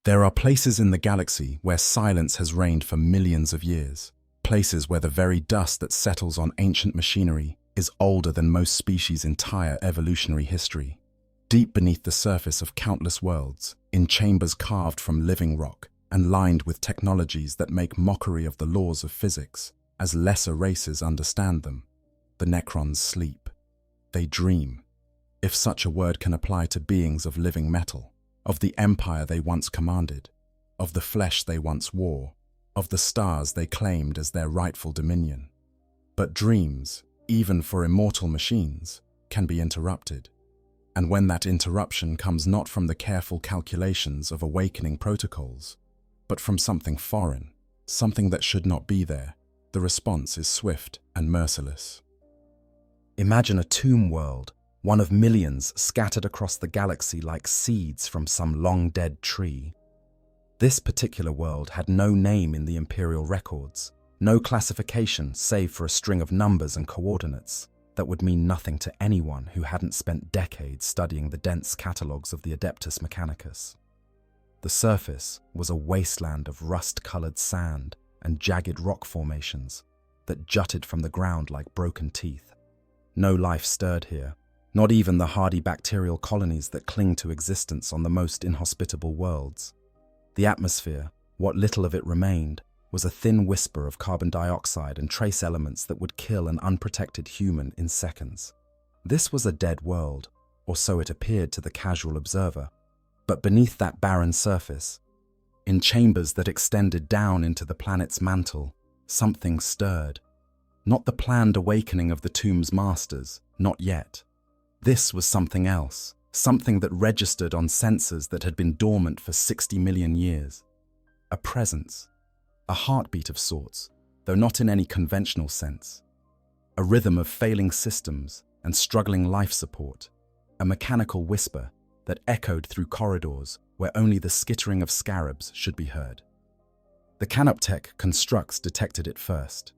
There are places in the galaxy where silence has reigned for millions of years, places where the very dust that settles on ancient machinery is older than most species' entire evolutionary history. Deep beneath the surface of countless worlds, in chambers carved from living rock and lined with technologies that make mockery of the laws of physics, as lesser races understand them, the Necrons sleep. They dream, if such a word can apply to beings of living metal, of the empire they once commanded, of the flesh they once wore, of the stars they claimed as their rightful dominion. But dreams, even for immortal machines, can be interrupted. And when that interruption comes not from the careful calculations of awakening protocols, but from something foreign, something that should not be there, the response is swift and merciless. Imagine a tomb world, one of millions scattered across the galaxy like seeds from some long-dead tree. This particular world had no name in the Imperial records, no classification save for a string of numbers and coordinates that would mean nothing to anyone who hadn't spent decades studying the dense catalogues of the Adeptus Mechanicus. The surface was a wasteland of rust-colored sand and jagged rock formations that jutted from the ground like broken teeth. No life stirred here, not even the hardy bacterial colonies that cling to existence on the most inhospitable worlds. The atmosphere, what little of it remained, was a thin whisper of carbon dioxide and trace elements that would kill an unprotected human in seconds. This was a dead world, or so it appeared to the casual observer. But beneath that barren surface, in chambers that extended down into the planet's mantle, something stirred. Not the planned awakening of the tomb's masters, not yet. This was something else, something that registered on sensors that had been dormant for 60 million years. A presence, a heartbeat of sorts, though not in any conventional sense. A rhythm of failing systems and struggling life support, a mechanical whisper that echoed through corridors where only the skittering of scarabs should be heard. The Canoptech constructs detected it first.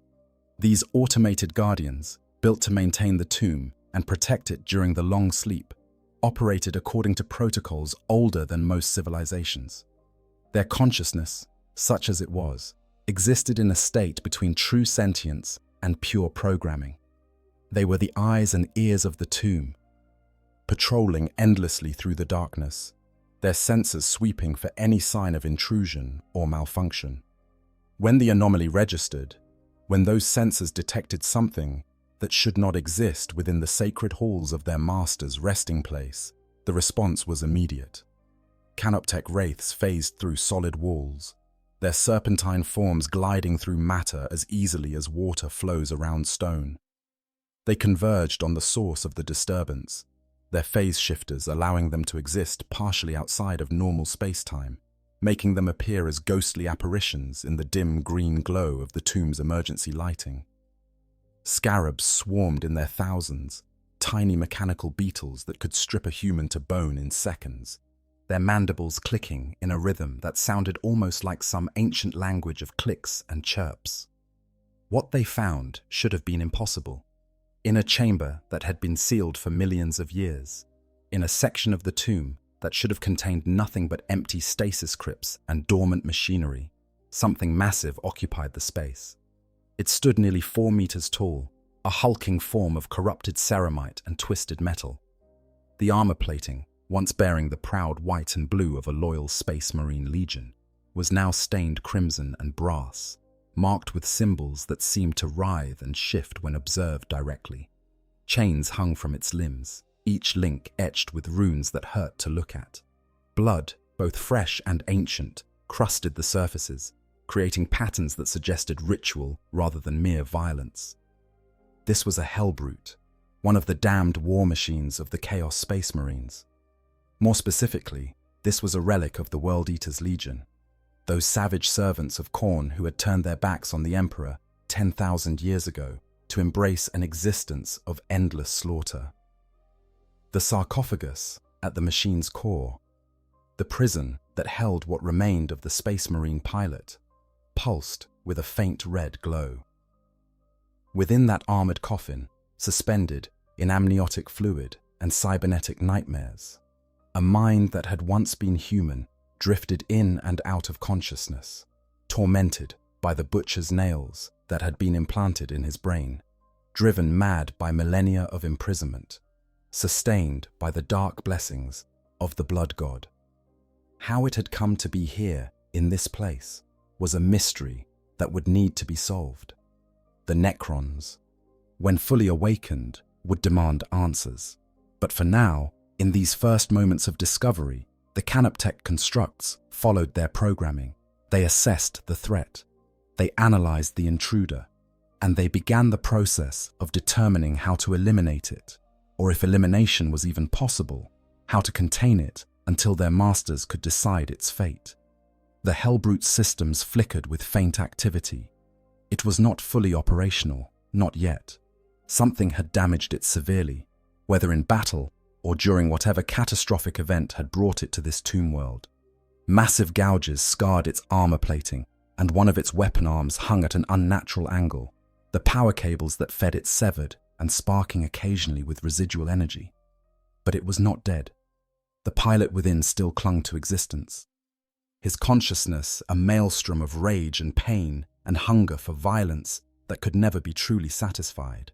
These automated guardians, built to maintain the tomb and protect it during the long sleep, operated according to protocols older than most civilizations. Their consciousness, such as it was, existed in a state between true sentience and pure programming. They were the eyes and ears of the tomb, patrolling endlessly through the darkness, their sensors sweeping for any sign of intrusion or malfunction. When the anomaly registered, when those sensors detected something that should not exist within the sacred halls of their master's resting place, the response was immediate. Canoptech wraiths phased through solid walls, their serpentine forms gliding through matter as easily as water flows around stone. They converged on the source of the disturbance, their phase shifters allowing them to exist partially outside of normal space-time, making them appear as ghostly apparitions in the dim green glow of the tomb's emergency lighting. Scarabs swarmed in their thousands, tiny mechanical beetles that could strip a human to bone in seconds, their mandibles clicking in a rhythm that sounded almost like some ancient language of clicks and chirps. What they found should have been impossible. In a chamber that had been sealed for millions of years, in a section of the tomb that should have contained nothing but empty stasis crypts and dormant machinery, something massive occupied the space. It stood nearly 4 meters tall, a hulking form of corrupted ceramite and twisted metal. The armor plating, once bearing the proud white and blue of a loyal Space Marine legion, was now stained crimson and brass, marked with symbols that seemed to writhe and shift when observed directly. Chains hung from its limbs, each link etched with runes that hurt to look at. Blood, both fresh and ancient, crusted the surfaces, creating patterns that suggested ritual rather than mere violence. This was a Hellbrute, one of the damned war machines of the Chaos Space Marines. More specifically, this was a relic of the World Eaters Legion, those savage servants of Khorne who had turned their backs on the Emperor 10,000 years ago to embrace an existence of endless slaughter. The sarcophagus at the machine's core, the prison that held what remained of the Space Marine pilot, pulsed with a faint red glow. Within that armored coffin, suspended in amniotic fluid and cybernetic nightmares, a mind that had once been human drifted in and out of consciousness, tormented by the butcher's nails that had been implanted in his brain, driven mad by millennia of imprisonment, sustained by the dark blessings of the blood god. How it had come to be here, in this place, was a mystery that would need to be solved. The Necrons, when fully awakened, would demand answers. But for now, in these first moments of discovery, the Canoptech constructs followed their programming. They assessed the threat, they analyzed the intruder, and they began the process of determining how to eliminate it, or if elimination was even possible, how to contain it until their masters could decide its fate. The Hellbrute's systems flickered with faint activity. It was not fully operational, not yet. Something had damaged it severely, whether in battle or during whatever catastrophic event had brought it to this tomb world. Massive gouges scarred its armor plating, and one of its weapon arms hung at an unnatural angle, the power cables that fed it severed and sparking occasionally with residual energy. But it was not dead. The pilot within still clung to existence. His consciousness a maelstrom of rage and pain and hunger for violence that could never be truly satisfied.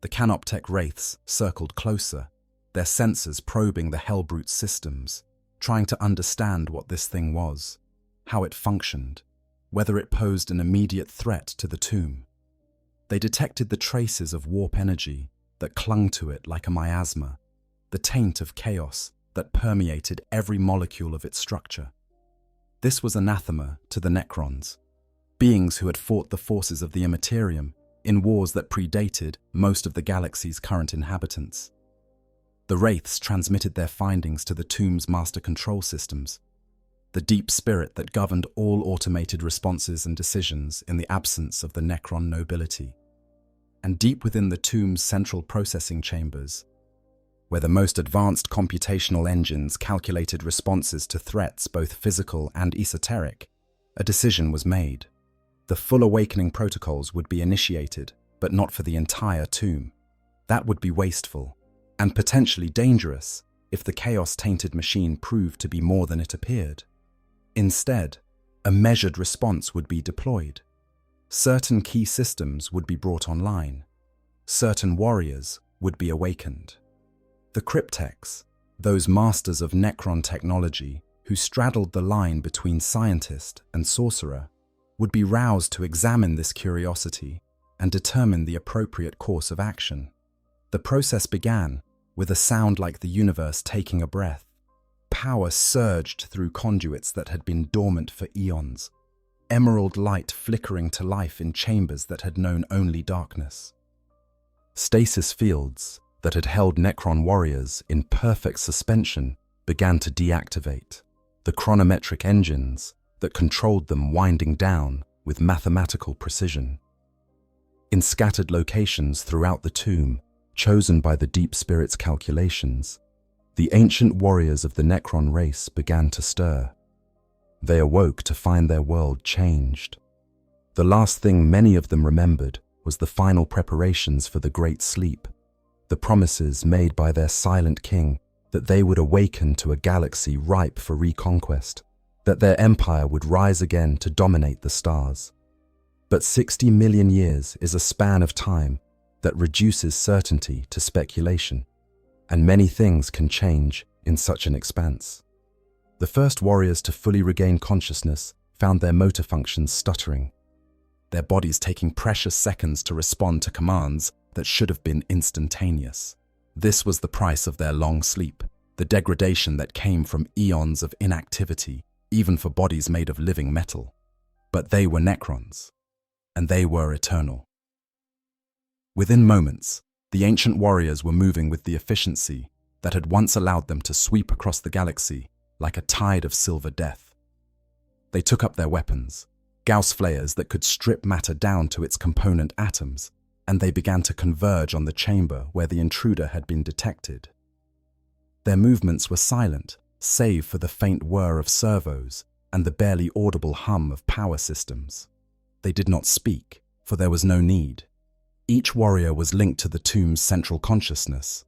The Canoptech wraiths circled closer, their sensors probing the Hellbrute's systems, trying to understand what this thing was, how it functioned, whether it posed an immediate threat to the tomb. They detected the traces of warp energy that clung to it like a miasma, the taint of chaos that permeated every molecule of its structure. This was anathema to the Necrons, beings who had fought the forces of the Imperium in wars that predated most of the galaxy's current inhabitants. The wraiths transmitted their findings to the tomb's master control systems, the deep spirit that governed all automated responses and decisions in the absence of the Necron nobility. And deep within the tomb's central processing chambers, where the most advanced computational engines calculated responses to threats both physical and esoteric, a decision was made. The full awakening protocols would be initiated, but not for the entire tomb. That would be wasteful, and potentially dangerous if the chaos-tainted machine proved to be more than it appeared. Instead, a measured response would be deployed. Certain key systems would be brought online. Certain warriors would be awakened. The Cryptechs, those masters of Necron technology who straddled the line between scientist and sorcerer, would be roused to examine this curiosity and determine the appropriate course of action. The process began with a sound like the universe taking a breath. Power surged through conduits that had been dormant for eons, emerald light flickering to life in chambers that had known only darkness. Stasis fields that had held Necron warriors in perfect suspension began to deactivate, the chronometric engines that controlled them winding down with mathematical precision. In scattered locations throughout the tomb, chosen by the Deep Spirit's calculations, the ancient warriors of the Necron race began to stir. They awoke to find their world changed. The last thing many of them remembered was the final preparations for the Great Sleep, the promises made by their silent king that they would awaken to a galaxy ripe for reconquest, that their empire would rise again to dominate the stars. But 60 million years is a span of time that reduces certainty to speculation, and many things can change in such an expanse. The first warriors to fully regain consciousness found their motor functions stuttering, their bodies taking precious seconds to respond to commands that should have been instantaneous. This was the price of their long sleep, the degradation that came from eons of inactivity, even for bodies made of living metal. But they were Necrons, and they were eternal. Within moments, the ancient warriors were moving with the efficiency that had once allowed them to sweep across the galaxy like a tide of silver death. They took up their weapons, Gauss flayers that could strip matter down to its component atoms, and they began to converge on the chamber where the intruder had been detected. Their movements were silent, save for the faint whir of servos and the barely audible hum of power systems. They did not speak, for there was no need. Each warrior was linked to the tomb's central consciousness.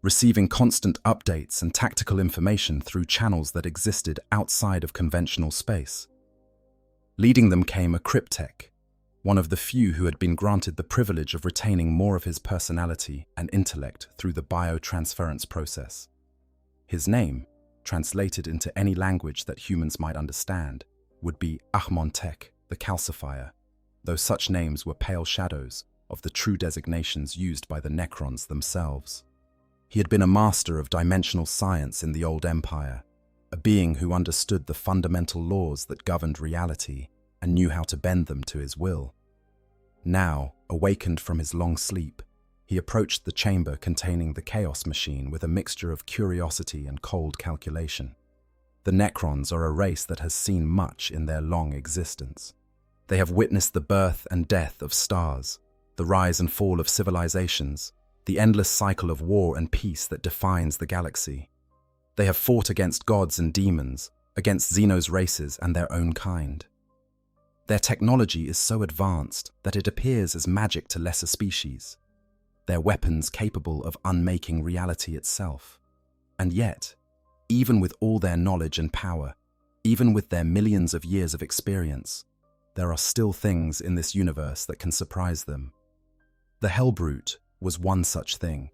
receiving constant updates and tactical information through channels that existed outside of conventional space. Leading them came a cryptech, one of the few who had been granted the privilege of retaining more of his personality and intellect through the biotransference process. His name, translated into any language that humans might understand, would be Ahmontek, the Calcifier, though such names were pale shadows of the true designations used by the Necrons themselves. He had been a master of dimensional science in the Old Empire, a being who understood the fundamental laws that governed reality and knew how to bend them to his will. Now, awakened from his long sleep, he approached the chamber containing the Chaos Machine with a mixture of curiosity and cold calculation. The Necrons are a race that has seen much in their long existence. They have witnessed the birth and death of stars, the rise and fall of civilizations, the endless cycle of war and peace that defines the galaxy. They have fought against gods and demons, against Xenos races and their own kind. Their technology is so advanced that it appears as magic to lesser species, their weapons capable of unmaking reality itself. And yet, even with all their knowledge and power, even with their millions of years of experience, there are still things in this universe that can surprise them. The Hellbrute was one such thing,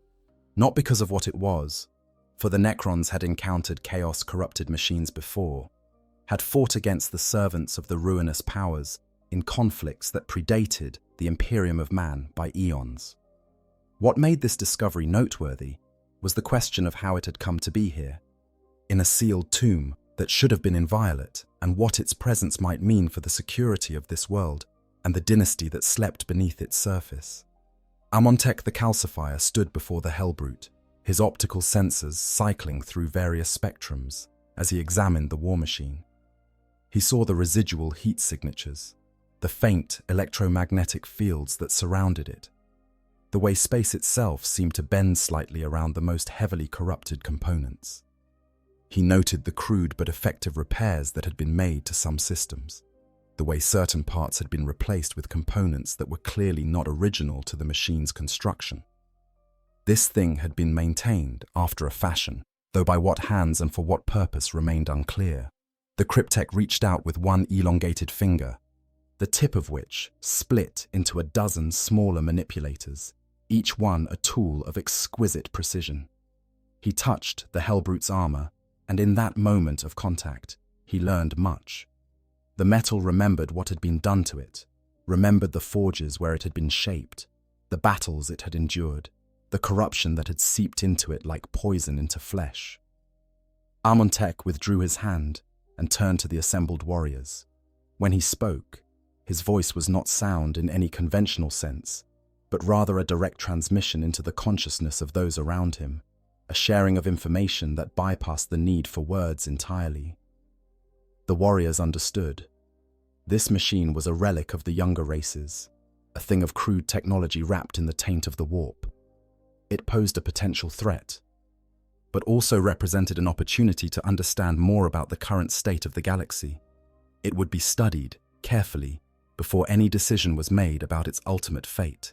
not because of what it was, for the Necrons had encountered chaos-corrupted machines before, had fought against the servants of the ruinous powers in conflicts that predated the Imperium of man by eons. What made this discovery noteworthy was the question of how it had come to be here, in a sealed tomb that should have been inviolate, and what its presence might mean for the security of this world and the dynasty that slept beneath its surface. Ahmontek the Calcifier stood before the Hellbrute, his optical sensors cycling through various spectrums as he examined the war machine. He saw the residual heat signatures, the faint electromagnetic fields that surrounded it, the way space itself seemed to bend slightly around the most heavily corrupted components. He noted the crude but effective repairs that had been made to some systems, the way certain parts had been replaced with components that were clearly not original to the machine's construction. This thing had been maintained after a fashion, though by what hands and for what purpose remained unclear. The cryptech reached out with one elongated finger, the tip of which split into a dozen smaller manipulators, each one a tool of exquisite precision. He touched the Hellbrute's armor, and in that moment of contact, he learned much. The metal remembered what had been done to it, remembered the forges where it had been shaped, the battles it had endured, the corruption that had seeped into it like poison into flesh. Ahmontek withdrew his hand and turned to the assembled warriors. When he spoke, his voice was not sound in any conventional sense, but rather a direct transmission into the consciousness of those around him, a sharing of information that bypassed the need for words entirely. The warriors understood. This machine was a relic of the younger races, a thing of crude technology wrapped in the taint of the warp. It posed a potential threat, but also represented an opportunity to understand more about the current state of the galaxy. It would be studied carefully before any decision was made about its ultimate fate.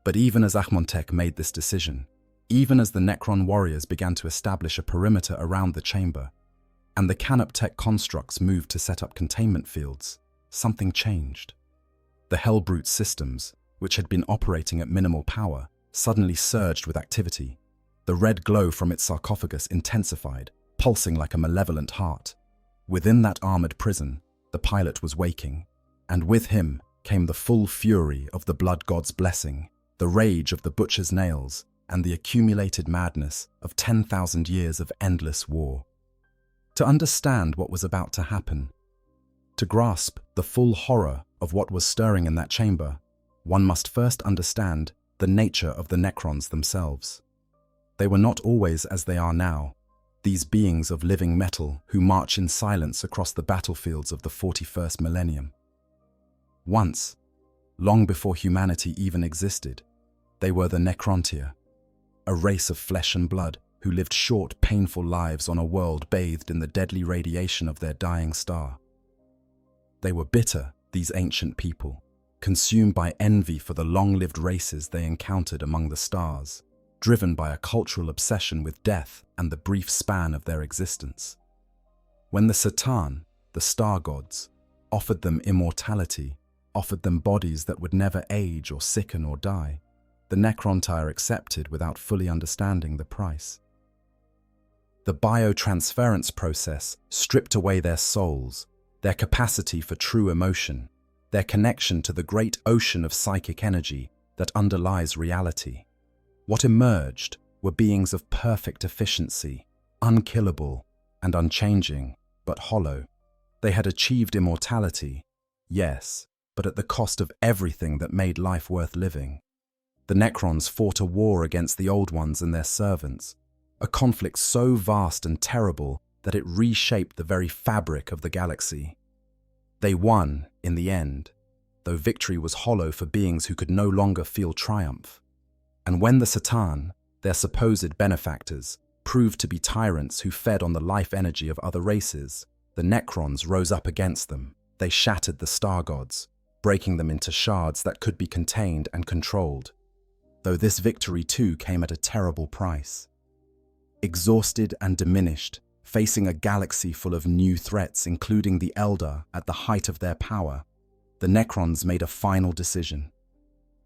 But even as Ahmontek made this decision, even as the Necron warriors began to establish a perimeter around the chamber, and the Canoptech constructs moved to set up containment fields, something changed. The Hellbrute systems, which had been operating at minimal power, suddenly surged with activity. The red glow from its sarcophagus intensified, pulsing like a malevolent heart. Within that armored prison, the pilot was waking, and with him came the full fury of the blood god's blessing, the rage of the butcher's nails, and the accumulated madness of 10,000 years of endless war. To understand what was about to happen, to grasp the full horror of what was stirring in that chamber, one must first understand the nature of the Necrons themselves. They were not always as they are now, these beings of living metal who march in silence across the battlefields of the 41st millennium. Once, long before humanity even existed, they were the Necrontia, a race of flesh and blood who lived short, painful lives on a world bathed in the deadly radiation of their dying star. They were bitter, these ancient people, consumed by envy for the long-lived races they encountered among the stars, driven by a cultural obsession with death and the brief span of their existence. When the Satan, the star gods, offered them immortality, offered them bodies that would never age or sicken or die, the Necrontyre accepted without fully understanding the price. The biotransference process stripped away their souls, their capacity for true emotion, their connection to the great ocean of psychic energy that underlies reality. What emerged were beings of perfect efficiency, unkillable and unchanging, but hollow. They had achieved immortality, yes, but at the cost of everything that made life worth living. The Necrons fought a war against the Old Ones and their servants, a conflict so vast and terrible that it reshaped the very fabric of the galaxy. They won, in the end, though victory was hollow for beings who could no longer feel triumph. And when the Satan, their supposed benefactors, proved to be tyrants who fed on the life energy of other races, the Necrons rose up against them. They shattered the star gods, breaking them into shards that could be contained and controlled. Though this victory too came at a terrible price. Exhausted and diminished, facing a galaxy full of new threats, including the Eldar at the height of their power, the Necrons made a final decision.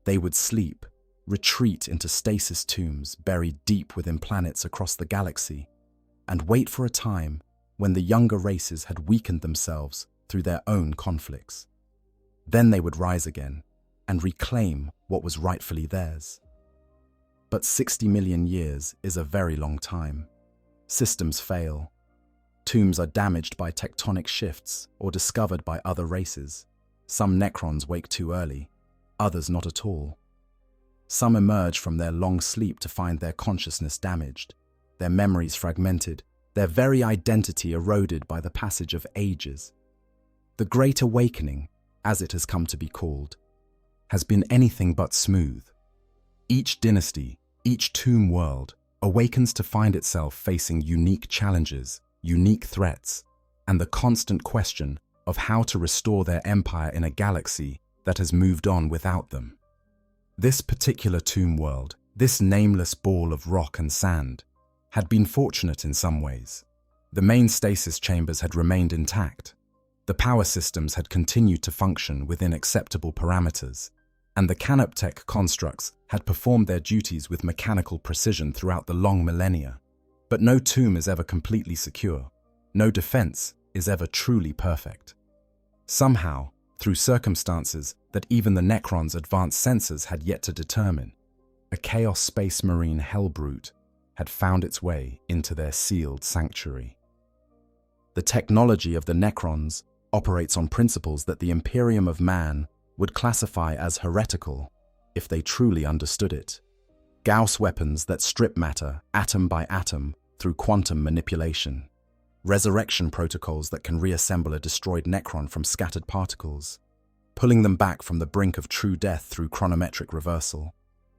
They would sleep, retreat into stasis tombs buried deep within planets across the galaxy, and wait for a time when the younger races had weakened themselves through their own conflicts. Then they would rise again and reclaim what was rightfully theirs. But 60 million years is a very long time. Systems fail. Tombs are damaged by tectonic shifts or discovered by other races. Some Necrons wake too early, others not at all. Some emerge from their long sleep to find their consciousness damaged, their memories fragmented, their very identity eroded by the passage of ages. The Great Awakening, as it has come to be called, has been anything but smooth. Each dynasty, each tomb world, awakens to find itself facing unique challenges, unique threats, and the constant question of how to restore their empire in a galaxy that has moved on without them. This particular tomb world, this nameless ball of rock and sand, had been fortunate in some ways. The main stasis chambers had remained intact. The power systems had continued to function within acceptable parameters, and the canoptech constructs had performed their duties with mechanical precision throughout the long millennia. But no tomb is ever completely secure. No defense is ever truly perfect. Somehow, through circumstances that even the Necrons' advanced sensors had yet to determine, a Chaos Space Marine hellbrute had found its way into their sealed sanctuary. The technology of the Necrons operates on principles that the Imperium of man would classify as heretical if they truly understood it. Gauss weapons that strip matter atom by atom through quantum manipulation. Resurrection protocols that can reassemble a destroyed Necron from scattered particles, pulling them back from the brink of true death through chronometric reversal.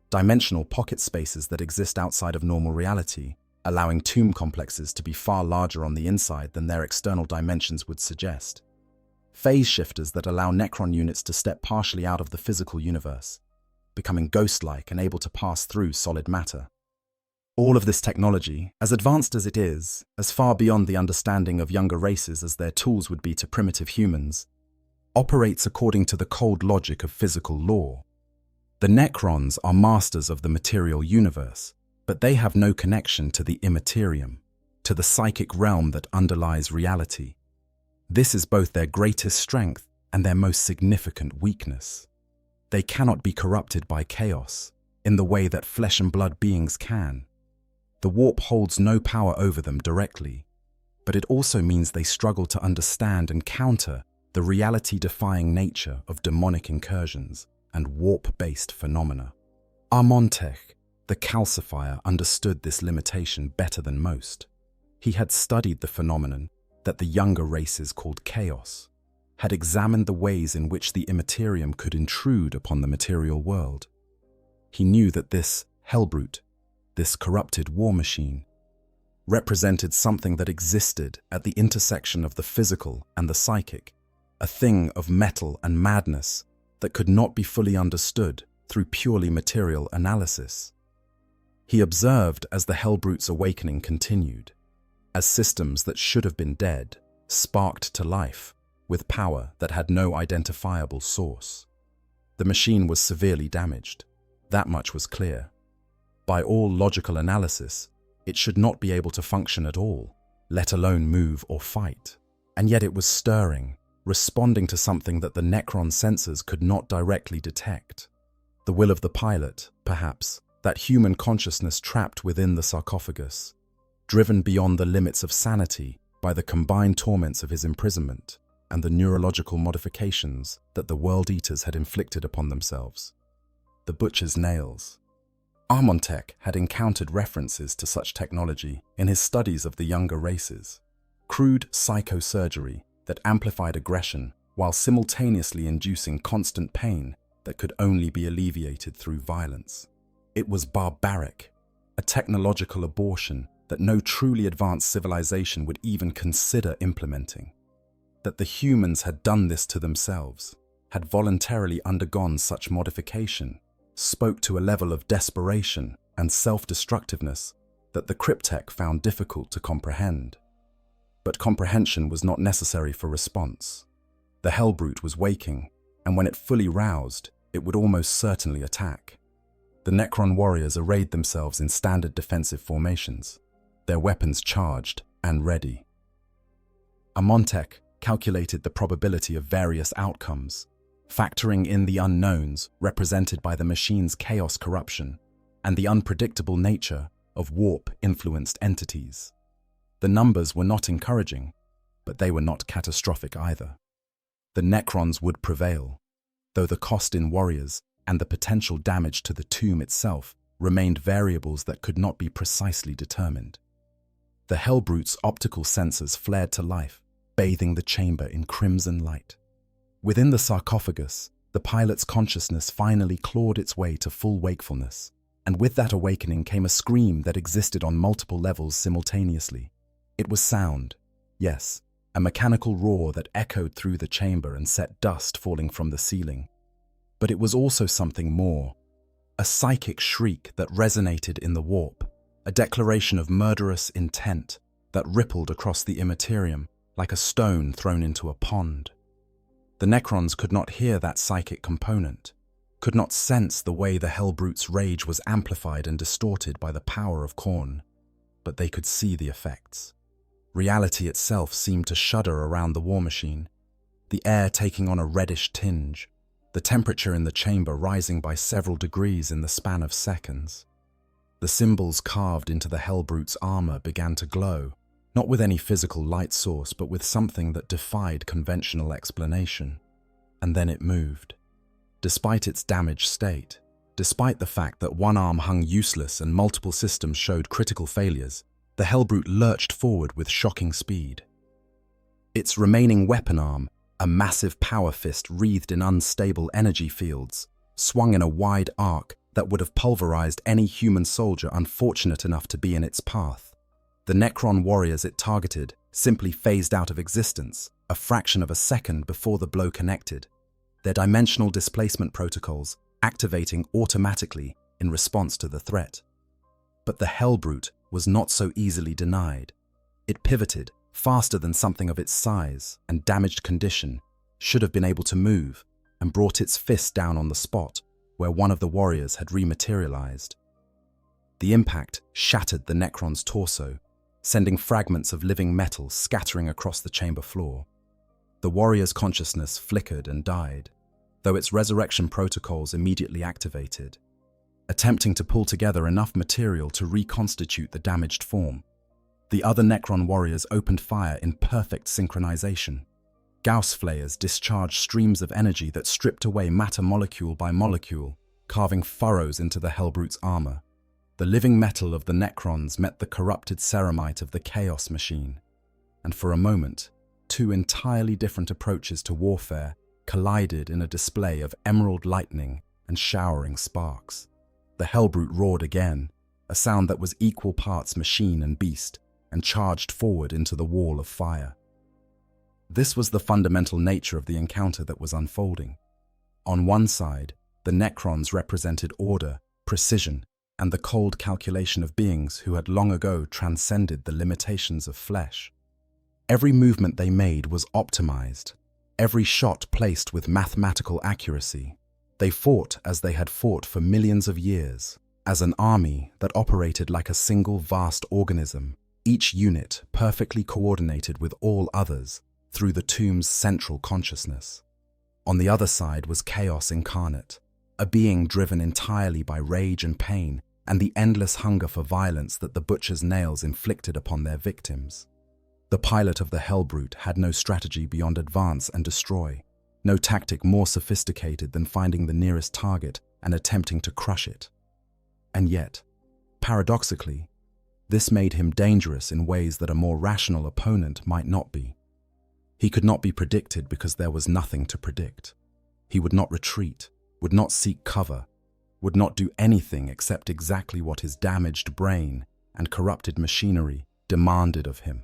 Dimensional pocket spaces that exist outside of normal reality, allowing tomb complexes to be far larger on the inside than their external dimensions would suggest. Phase shifters that allow Necron units to step partially out of the physical universe, becoming ghost-like and able to pass through solid matter. All of this technology, as advanced as it is, as far beyond the understanding of younger races as their tools would be to primitive humans, operates according to the cold logic of physical law. The Necrons are masters of the material universe, but they have no connection to the immaterium, to the psychic realm that underlies reality. This is both their greatest strength and their most significant weakness. They cannot be corrupted by chaos in the way that flesh and blood beings can. The warp holds no power over them directly, but it also means they struggle to understand and counter the reality-defying nature of demonic incursions and warp-based phenomena. Armontech, the calcifier, understood this limitation better than most. He had studied the phenomenon that the younger races called chaos, had examined the ways in which the immaterium could intrude upon the material world. He knew that this hellbrute, this corrupted war machine, represented something that existed at the intersection of the physical and the psychic, a thing of metal and madness that could not be fully understood through purely material analysis. He observed as the Hellbrute's awakening continued, as systems that should have been dead sparked to life with power that had no identifiable source. The machine was severely damaged. That much was clear. By all logical analysis, it should not be able to function at all, let alone move or fight. And yet it was stirring, responding to something that the Necron sensors could not directly detect. The will of the pilot, perhaps, that human consciousness trapped within the sarcophagus, driven beyond the limits of sanity by the combined torments of his imprisonment and the neurological modifications that the World Eaters had inflicted upon themselves. The butcher's nails. Armontech had encountered references to such technology in his studies of the younger races. Crude psychosurgery that amplified aggression while simultaneously inducing constant pain that could only be alleviated through violence. It was barbaric, a technological abortion that no truly advanced civilization would even consider implementing. That the humans had done this to themselves, had voluntarily undergone such modification, spoke to a level of desperation and self-destructiveness that the Cryptech found difficult to comprehend. But comprehension was not necessary for response. The Hellbrute was waking, and when it fully roused, it would almost certainly attack. The Necron warriors arrayed themselves in standard defensive formations, their weapons charged and ready. Armontech calculated the probability of various outcomes, factoring in the unknowns represented by the machine's chaos corruption and the unpredictable nature of warp-influenced entities. The numbers were not encouraging, but they were not catastrophic either. The Necrons would prevail, though the cost in warriors and the potential damage to the tomb itself remained variables that could not be precisely determined. The Hellbrute's optical sensors flared to life, bathing the chamber in crimson light. Within the sarcophagus, the pilot's consciousness finally clawed its way to full wakefulness, and with that awakening came a scream that existed on multiple levels simultaneously. It was sound, yes, a mechanical roar that echoed through the chamber and set dust falling from the ceiling. But it was also something more, a psychic shriek that resonated in the warp, a declaration of murderous intent that rippled across the Imperium like a stone thrown into a pond. The Necrons could not hear that psychic component, could not sense the way the Hellbrute's rage was amplified and distorted by the power of Khorne, but they could see the effects. Reality itself seemed to shudder around the war machine, the air taking on a reddish tinge, the temperature in the chamber rising by several degrees in the span of seconds. The symbols carved into the Hellbrute's armor began to glow, not with any physical light source, but with something that defied conventional explanation. And then it moved. Despite its damaged state, despite the fact that one arm hung useless and multiple systems showed critical failures, the Hellbrute lurched forward with shocking speed. Its remaining weapon arm, a massive power fist wreathed in unstable energy fields, swung in a wide arc that would have pulverized any human soldier unfortunate enough to be in its path. The Necron warriors it targeted simply phased out of existence, a fraction of a second before the blow connected, their dimensional displacement protocols activating automatically in response to the threat. But the Hellbrute was not so easily denied. It pivoted faster than something of its size and damaged condition should have been able to move, and brought its fist down on the spot where one of the warriors had rematerialized. The impact shattered the Necron's torso, sending fragments of living metal scattering across the chamber floor. The warrior's consciousness flickered and died, though its resurrection protocols immediately activated, attempting to pull together enough material to reconstitute the damaged form. The other Necron warriors opened fire in perfect synchronization. Gauss flares discharged streams of energy that stripped away matter molecule by molecule, carving furrows into the Hellbrute's armor. The living metal of the Necrons met the corrupted ceramite of the Chaos machine, and for a moment, two entirely different approaches to warfare collided in a display of emerald lightning and showering sparks. The Hellbrute roared again, a sound that was equal parts machine and beast, and charged forward into the wall of fire. This was the fundamental nature of the encounter that was unfolding. On one side, the Necrons represented order, precision, and the cold calculation of beings who had long ago transcended the limitations of flesh. Every movement they made was optimized, every shot placed with mathematical accuracy. They fought as they had fought for millions of years, as an army that operated like a single vast organism, each unit perfectly coordinated with all others through the tomb's central consciousness. On the other side was chaos incarnate, a being driven entirely by rage and pain and the endless hunger for violence that the butcher's nails inflicted upon their victims. The pilot of the Hellbrute had no strategy beyond advance and destroy, no tactic more sophisticated than finding the nearest target and attempting to crush it. And yet, paradoxically, this made him dangerous in ways that a more rational opponent might not be. He could not be predicted because there was nothing to predict. He would not retreat, would not seek cover, would not do anything except exactly what his damaged brain and corrupted machinery demanded of him.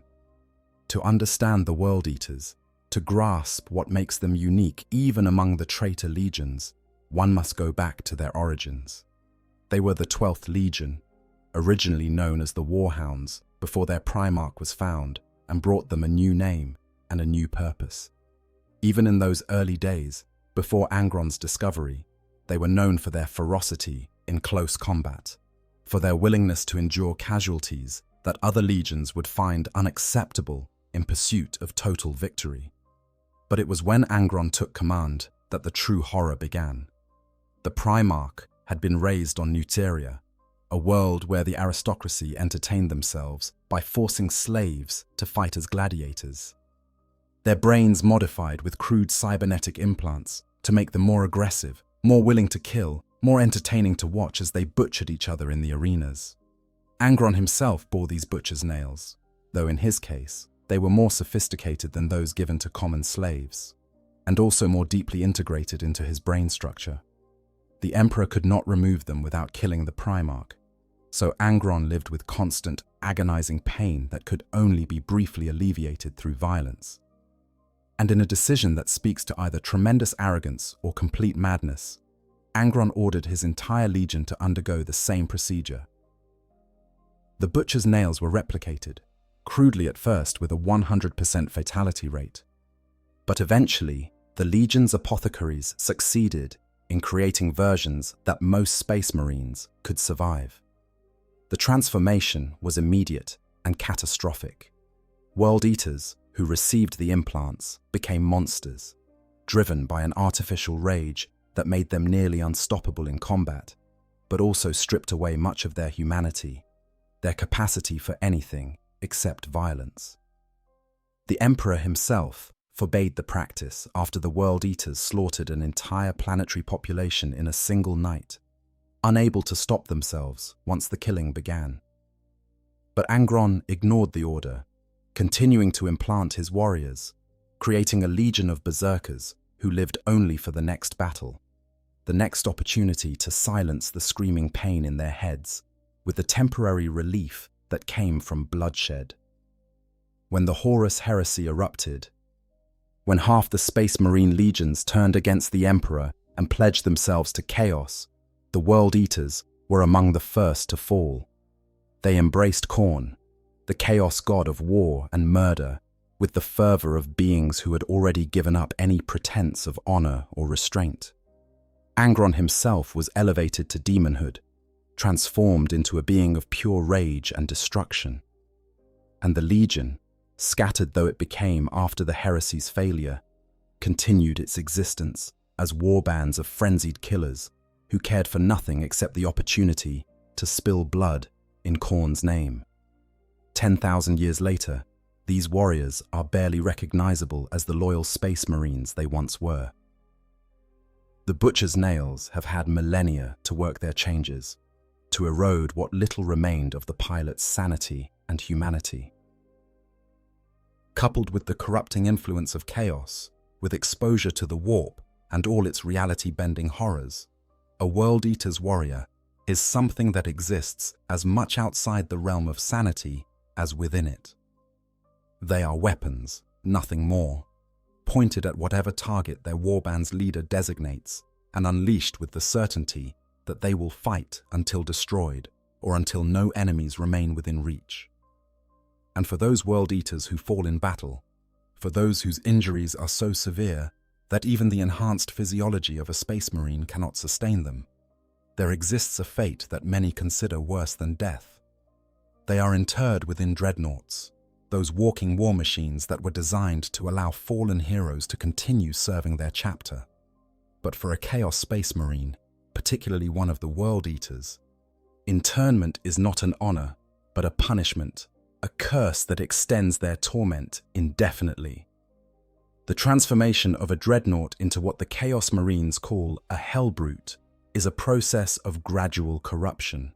To understand the World Eaters, to grasp what makes them unique even among the traitor legions, one must go back to their origins. They were the 12th Legion, originally known as the Warhounds before their Primarch was found and brought them a new name and a new purpose. Even in those early days, before Angron's discovery, they were known for their ferocity in close combat, for their willingness to endure casualties that other legions would find unacceptable in pursuit of total victory. But it was when Angron took command that the true horror began. The Primarch had been raised on Nuteria, a world where the aristocracy entertained themselves by forcing slaves to fight as gladiators. Their brains modified with crude cybernetic implants to make them more aggressive, more willing to kill, more entertaining to watch as they butchered each other in the arenas. Angron himself bore these butcher's nails, though in his case, they were more sophisticated than those given to common slaves, and also more deeply integrated into his brain structure. The Emperor could not remove them without killing the Primarch, so Angron lived with constant, agonizing pain that could only be briefly alleviated through violence. And in a decision that speaks to either tremendous arrogance or complete madness, Angron ordered his entire legion to undergo the same procedure. The butcher's nails were replicated, crudely at first with a 100% fatality rate. But eventually, the Legion's apothecaries succeeded in creating versions that most Space Marines could survive. The transformation was immediate and catastrophic. World Eaters who received the implants became monsters, driven by an artificial rage that made them nearly unstoppable in combat, but also stripped away much of their humanity, their capacity for anything except violence. The Emperor himself forbade the practice after the World Eaters slaughtered an entire planetary population in a single night, unable to stop themselves once the killing began. But Angron ignored the order, continuing to implant his warriors, creating a legion of berserkers who lived only for the next battle, the next opportunity to silence the screaming pain in their heads with the temporary relief that came from bloodshed. When the Horus heresy erupted, when half the Space Marine legions turned against the Emperor and pledged themselves to chaos, the World Eaters were among the first to fall. They embraced Khorne, the chaos god of war and murder, with the fervor of beings who had already given up any pretense of honor or restraint. Angron himself was elevated to demonhood, transformed into a being of pure rage and destruction. And the Legion, scattered though it became after the heresy's failure, continued its existence as warbands of frenzied killers who cared for nothing except the opportunity to spill blood in Khorne's name. 10,000 years later, these warriors are barely recognizable as the loyal Space Marines they once were. The Butcher's nails have had millennia to work their changes, to erode what little remained of the pilot's sanity and humanity. Coupled with the corrupting influence of chaos, with exposure to the warp and all its reality-bending horrors, a World Eater's warrior is something that exists as much outside the realm of sanity as within it. They are weapons, nothing more, pointed at whatever target their warband's leader designates and unleashed with the certainty that they will fight until destroyed or until no enemies remain within reach. And for those world eaters who fall in battle, for those whose injuries are so severe that even the enhanced physiology of a space marine cannot sustain them, there exists a fate that many consider worse than death. They are interred within dreadnoughts, those walking war machines that were designed to allow fallen heroes to continue serving their chapter. But for a Chaos Space Marine, particularly one of the World Eaters, internment is not an honor, but a punishment, a curse that extends their torment indefinitely. The transformation of a dreadnought into what the Chaos Marines call a hellbrute is a process of gradual corruption.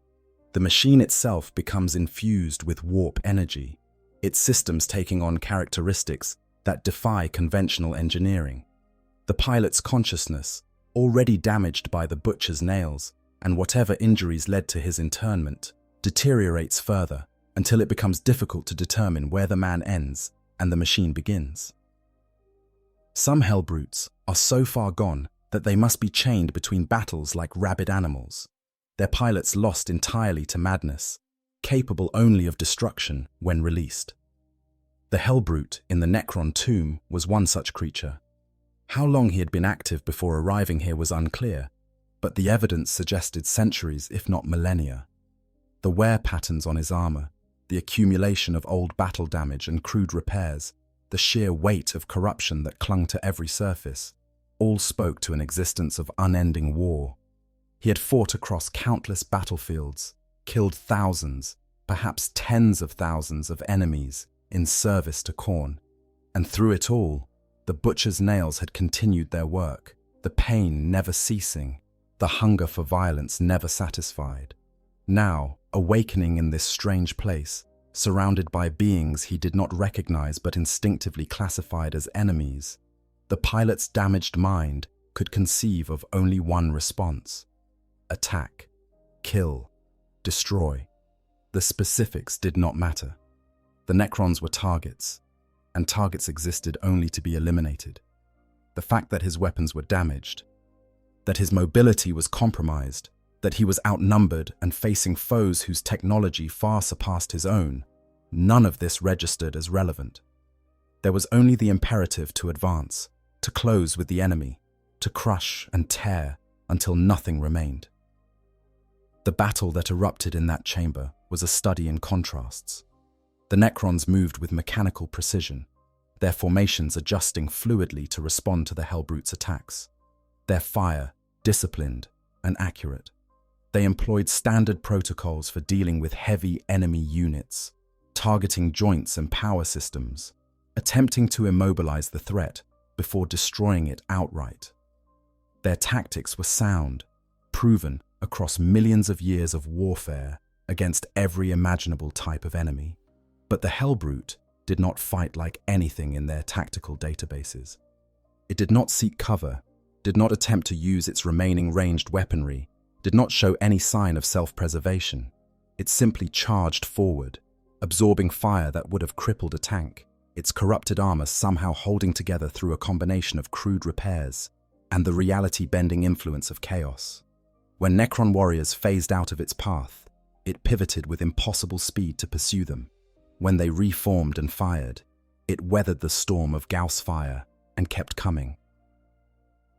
The machine itself becomes infused with warp energy, its systems taking on characteristics that defy conventional engineering. The pilot's consciousness, already damaged by the butcher's nails and whatever injuries led to his internment, deteriorates further until it becomes difficult to determine where the man ends and the machine begins. Some hellbrutes are so far gone that they must be chained between battles like rabid animals, their pilots lost entirely to madness, capable only of destruction when released. The hellbrute in the Necron tomb was one such creature. How long he had been active before arriving here was unclear, but the evidence suggested centuries if not millennia. The wear patterns on his armor, the accumulation of old battle damage and crude repairs, the sheer weight of corruption that clung to every surface, all spoke to an existence of unending war. He had fought across countless battlefields, killed thousands, perhaps tens of thousands of enemies in service to Khorne, and through it all, the butcher's nails had continued their work, the pain never ceasing, the hunger for violence never satisfied. Now, awakening in this strange place, surrounded by beings he did not recognize but instinctively classified as enemies, the pilot's damaged mind could conceive of only one response: attack, kill, destroy. The specifics did not matter. The Necrons were targets, and targets existed only to be eliminated. The fact that his weapons were damaged, that his mobility was compromised, that he was outnumbered and facing foes whose technology far surpassed his own, none of this registered as relevant. There was only the imperative to advance, to close with the enemy, to crush and tear until nothing remained. The battle that erupted in that chamber was a study in contrasts. The Necrons moved with mechanical precision, their formations adjusting fluidly to respond to the Hellbrute's attacks. Their fire, disciplined and accurate. They employed standard protocols for dealing with heavy enemy units, targeting joints and power systems, attempting to immobilize the threat before destroying it outright. Their tactics were sound, proven across millions of years of warfare against every imaginable type of enemy. But the Hellbrute did not fight like anything in their tactical databases. It did not seek cover, did not attempt to use its remaining ranged weaponry, did not show any sign of self-preservation. It simply charged forward, absorbing fire that would have crippled a tank, its corrupted armor somehow holding together through a combination of crude repairs and the reality-bending influence of chaos. When Necron warriors phased out of its path, it pivoted with impossible speed to pursue them. When they reformed and fired, it weathered the storm of Gauss fire and kept coming.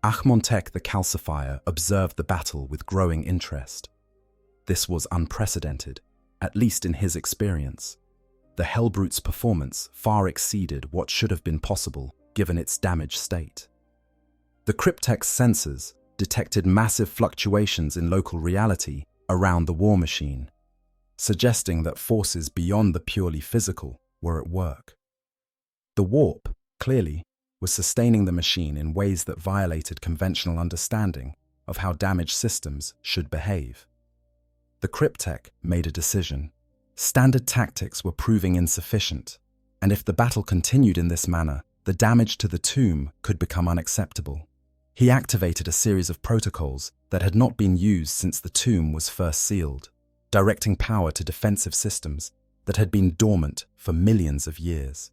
Achmontek the Calcifier observed the battle with growing interest. This was unprecedented, at least in his experience. The Hellbrute's performance far exceeded what should have been possible given its damaged state. The Cryptek's sensors detected massive fluctuations in local reality around the war machine, suggesting that forces beyond the purely physical were at work. The warp, clearly, was sustaining the machine in ways that violated conventional understanding of how damaged systems should behave. The Cryptek made a decision. Standard tactics were proving insufficient, and if the battle continued in this manner, the damage to the tomb could become unacceptable. He activated a series of protocols that had not been used since the tomb was first sealed, directing power to defensive systems that had been dormant for millions of years.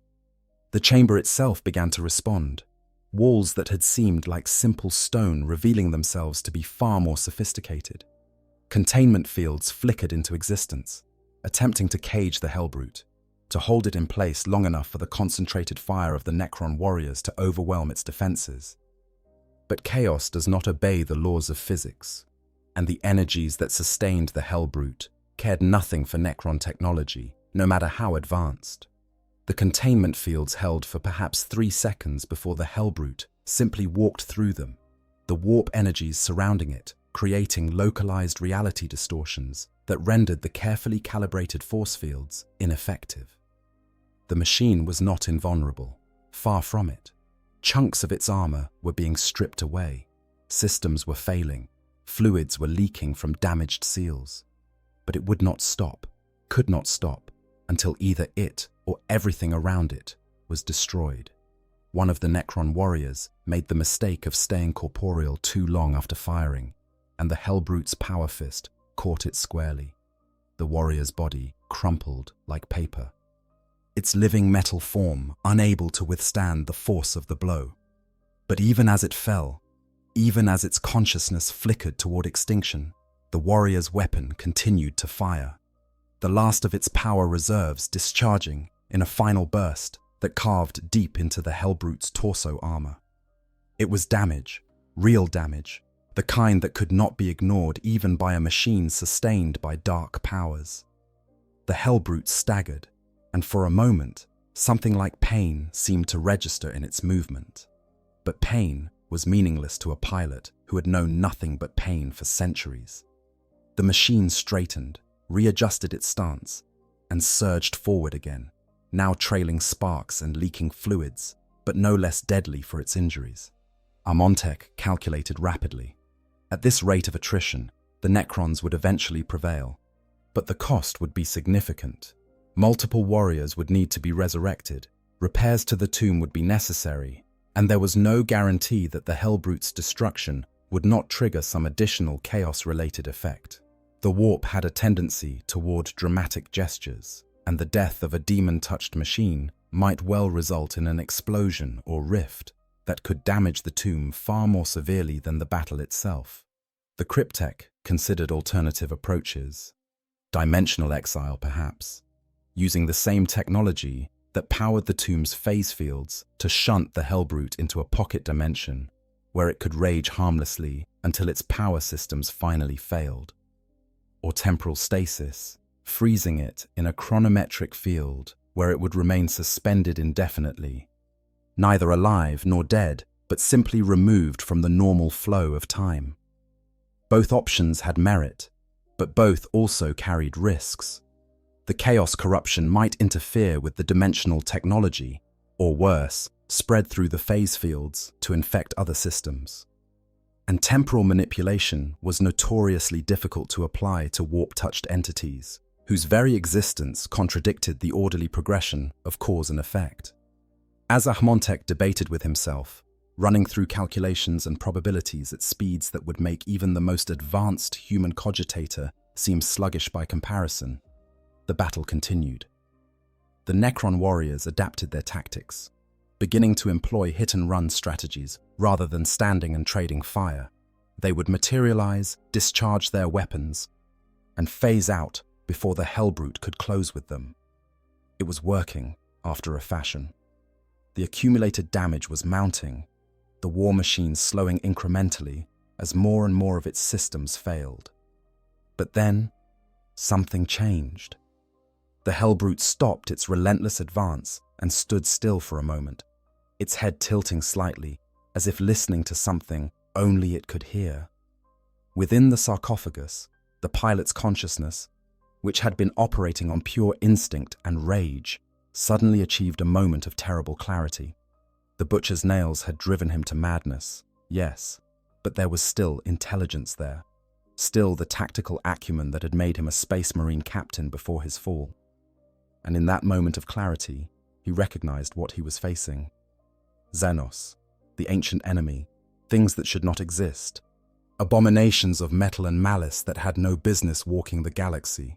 The chamber itself began to respond, walls that had seemed like simple stone revealing themselves to be far more sophisticated. Containment fields flickered into existence, attempting to cage the Hellbrute, to hold it in place long enough for the concentrated fire of the Necron warriors to overwhelm its defenses. But chaos does not obey the laws of physics, and the energies that sustained the Hellbrute cared nothing for Necron technology, no matter how advanced. The containment fields held for perhaps 3 seconds before the Hellbrute simply walked through them, the warp energies surrounding it, creating localized reality distortions that rendered the carefully calibrated force fields ineffective. The machine was not invulnerable, far from it. Chunks of its armor were being stripped away, systems were failing, fluids were leaking from damaged seals. But it would not stop, could not stop, until either it or everything around it was destroyed. One of the Necron warriors made the mistake of staying corporeal too long after firing, and the Hellbrute's power fist caught it squarely. The warrior's body crumpled like paper, its living metal form unable to withstand the force of the blow. But even as it fell, even as its consciousness flickered toward extinction, the warrior's weapon continued to fire, the last of its power reserves discharging in a final burst that carved deep into the Hellbrute's torso armor. It was damage, real damage, the kind that could not be ignored even by a machine sustained by dark powers. The Hellbrute staggered, and for a moment, something like pain seemed to register in its movement. But pain was meaningless to a pilot who had known nothing but pain for centuries. The machine straightened, readjusted its stance, and surged forward again, now trailing sparks and leaking fluids, but no less deadly for its injuries. Armontek calculated rapidly. At this rate of attrition, the Necrons would eventually prevail, but the cost would be significant. Multiple warriors would need to be resurrected, repairs to the tomb would be necessary, and there was no guarantee that the Hellbrute's destruction would not trigger some additional chaos-related effect. The warp had a tendency toward dramatic gestures, and the death of a demon-touched machine might well result in an explosion or rift that could damage the tomb far more severely than the battle itself. The Cryptek considered alternative approaches. Dimensional exile, perhaps, using the same technology that powered the tomb's phase fields to shunt the Hellbrute into a pocket dimension where it could rage harmlessly until its power systems finally failed. Or temporal stasis, freezing it in a chronometric field where it would remain suspended indefinitely, neither alive nor dead, but simply removed from the normal flow of time. Both options had merit, but both also carried risks. The chaos corruption might interfere with the dimensional technology, or worse, spread through the phase fields to infect other systems. And temporal manipulation was notoriously difficult to apply to warp-touched entities, whose very existence contradicted the orderly progression of cause and effect. As Armontek debated with himself, running through calculations and probabilities at speeds that would make even the most advanced human cogitator seem sluggish by comparison, the battle continued. The Necron warriors adapted their tactics, beginning to employ hit-and-run strategies rather than standing and trading fire. They would materialize, discharge their weapons, and phase out before the Hellbrute could close with them. It was working, after a fashion. The accumulated damage was mounting, the war machine slowing incrementally as more and more of its systems failed. But then, something changed. The Hellbrute stopped its relentless advance and stood still for a moment, its head tilting slightly, as if listening to something only it could hear. Within the sarcophagus, the pilot's consciousness, which had been operating on pure instinct and rage, suddenly achieved a moment of terrible clarity. The butcher's nails had driven him to madness, yes, but there was still intelligence there, still the tactical acumen that had made him a Space Marine captain before his fall. And in that moment of clarity, he recognized what he was facing. Xenos, the ancient enemy, things that should not exist, abominations of metal and malice that had no business walking the galaxy.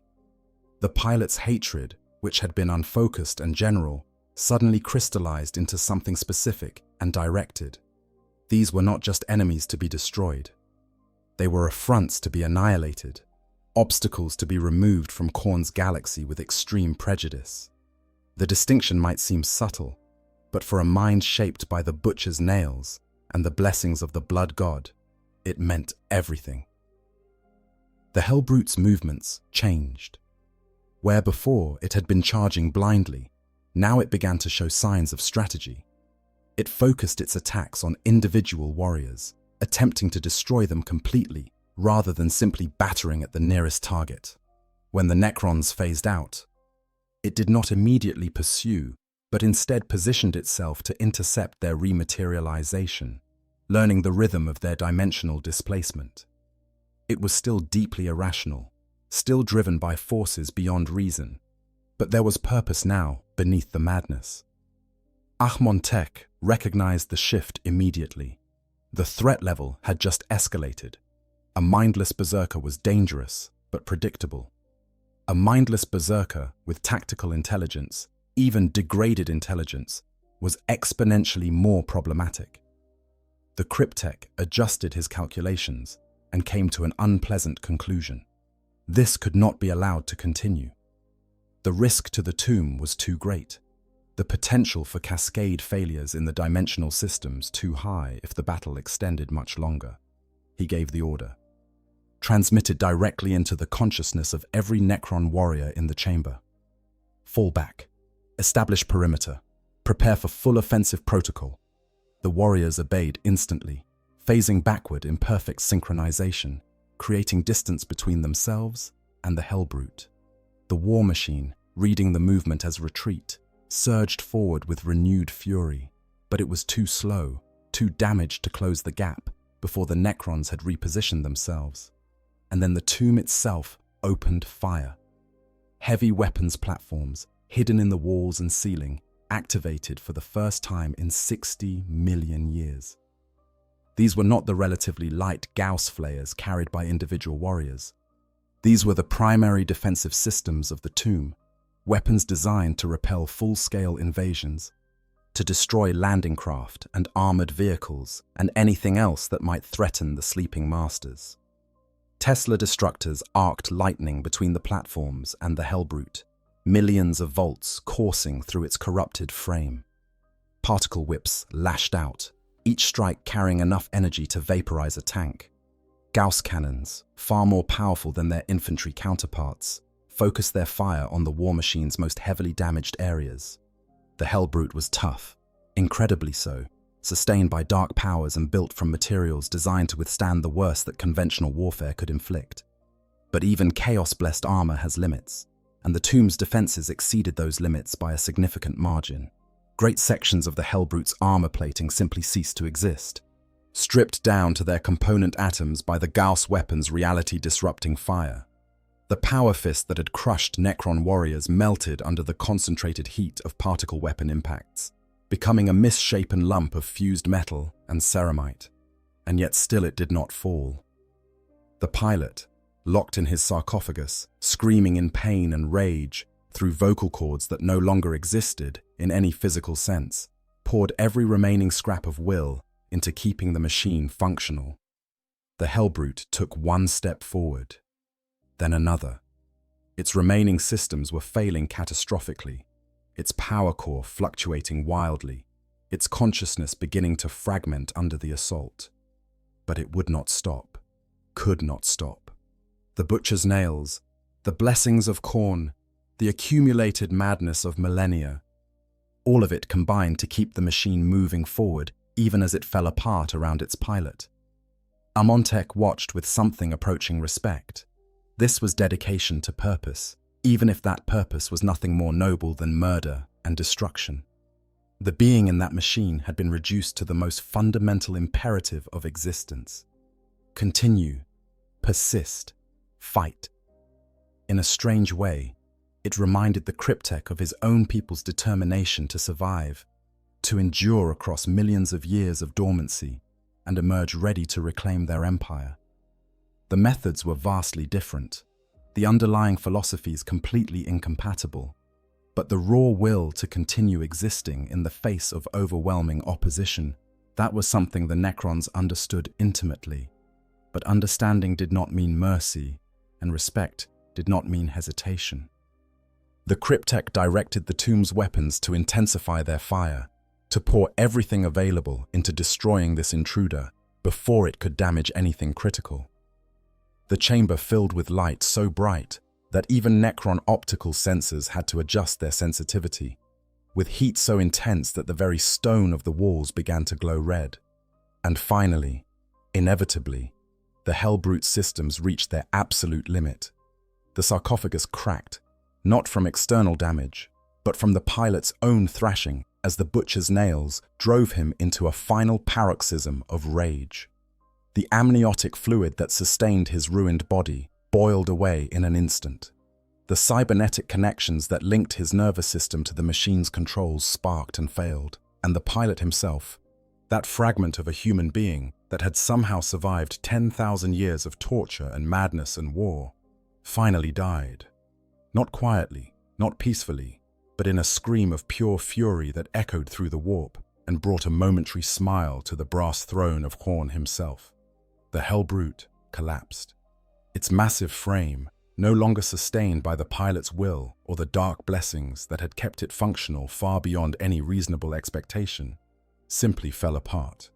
The pilot's hatred, which had been unfocused and general, suddenly crystallized into something specific and directed. These were not just enemies to be destroyed. They were affronts to be annihilated, obstacles to be removed from Khorne's galaxy with extreme prejudice. The distinction might seem subtle, but for a mind shaped by the butcher's nails and the blessings of the blood god, it meant everything. The Hellbrute's movements changed. Where before it had been charging blindly, now it began to show signs of strategy. It focused its attacks on individual warriors, attempting to destroy them completely rather than simply battering at the nearest target. When the Necrons phased out, it did not immediately pursue, but instead positioned itself to intercept their rematerialization, learning the rhythm of their dimensional displacement. It was still deeply irrational, still driven by forces beyond reason, but there was purpose now beneath the madness. Ahmontek recognized the shift immediately. The threat level had just escalated. A mindless berserker was dangerous, but predictable. A mindless berserker with tactical intelligence, even degraded intelligence, was exponentially more problematic. The Cryptek adjusted his calculations and came to an unpleasant conclusion. This could not be allowed to continue. The risk to the tomb was too great. The potential for cascade failures in the dimensional systems too high if the battle extended much longer. He gave the order, transmitted directly into the consciousness of every Necron warrior in the chamber. Fall back. Establish perimeter. Prepare for full offensive protocol. The warriors obeyed instantly, phasing backward in perfect synchronization, creating distance between themselves and the Hellbrute. The war machine, reading the movement as retreat, surged forward with renewed fury, but it was too slow, too damaged to close the gap before the Necrons had repositioned themselves. And then the tomb itself opened fire. Heavy weapons platforms, hidden in the walls and ceiling, activated for the first time in 60 million years. These were not the relatively light Gauss flayers carried by individual warriors. These were the primary defensive systems of the tomb, weapons designed to repel full-scale invasions, to destroy landing craft and armored vehicles and anything else that might threaten the sleeping masters. Tesla destructors arced lightning between the platforms and the Hellbrute, millions of volts coursing through its corrupted frame. Particle whips lashed out, each strike carrying enough energy to vaporize a tank. Gauss cannons, far more powerful than their infantry counterparts, focused their fire on the war machine's most heavily damaged areas. The Hellbrute was tough, incredibly so, sustained by dark powers and built from materials designed to withstand the worst that conventional warfare could inflict. But even chaos-blessed armor has limits, and the tomb's defenses exceeded those limits by a significant margin. Great sections of the Hellbrute's armor plating simply ceased to exist, stripped down to their component atoms by the Gauss weapon's reality-disrupting fire. The power fist that had crushed Necron warriors melted under the concentrated heat of particle weapon impacts, becoming a misshapen lump of fused metal and ceramite, and yet still it did not fall. The pilot, locked in his sarcophagus, screaming in pain and rage through vocal cords that no longer existed in any physical sense, poured every remaining scrap of will into keeping the machine functional. The Hellbrute took one step forward, then another. Its remaining systems were failing catastrophically, its power core fluctuating wildly, its consciousness beginning to fragment under the assault. But it would not stop, could not stop. The butcher's nails, the blessings of Khorne, the accumulated madness of millennia, all of it combined to keep the machine moving forward even as it fell apart around its pilot. Ahmontek watched with something approaching respect. This was dedication to purpose, even if that purpose was nothing more noble than murder and destruction. The being in that machine had been reduced to the most fundamental imperative of existence. Continue, persist, fight. In a strange way, it reminded the Cryptek of his own people's determination to survive, to endure across millions of years of dormancy, and emerge ready to reclaim their empire. The methods were vastly different, the underlying philosophies completely incompatible, but the raw will to continue existing in the face of overwhelming opposition, that was something the Necrons understood intimately. But understanding did not mean mercy, and respect did not mean hesitation. The cryptech directed the tomb's weapons to intensify their fire, to pour everything available into destroying this intruder before it could damage anything critical. The chamber filled with light so bright that even Necron optical sensors had to adjust their sensitivity, with heat so intense that the very stone of the walls began to glow red. And finally, inevitably, the Hellbrute systems reached their absolute limit. The sarcophagus cracked, not from external damage, but from the pilot's own thrashing as the butcher's nails drove him into a final paroxysm of rage. The amniotic fluid that sustained his ruined body boiled away in an instant. The cybernetic connections that linked his nervous system to the machine's controls sparked and failed, and the pilot himself, that fragment of a human being that had somehow survived 10,000 years of torture and madness and war, finally died. Not quietly, not peacefully, but in a scream of pure fury that echoed through the warp and brought a momentary smile to the brass throne of Horn himself. The Hellbrute collapsed. Its massive frame, no longer sustained by the pilot's will or the dark blessings that had kept it functional far beyond any reasonable expectation, simply fell apart.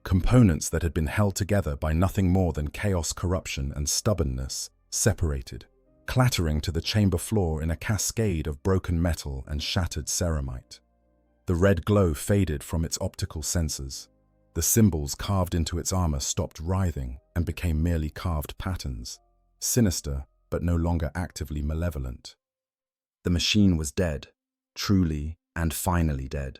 Components that had been held together by nothing more than chaos, corruption, and stubbornness separated, clattering to the chamber floor in a cascade of broken metal and shattered ceramite. The red glow faded from its optical sensors. The symbols carved into its armor stopped writhing and became merely carved patterns, sinister but no longer actively malevolent. The machine was dead, truly and finally dead,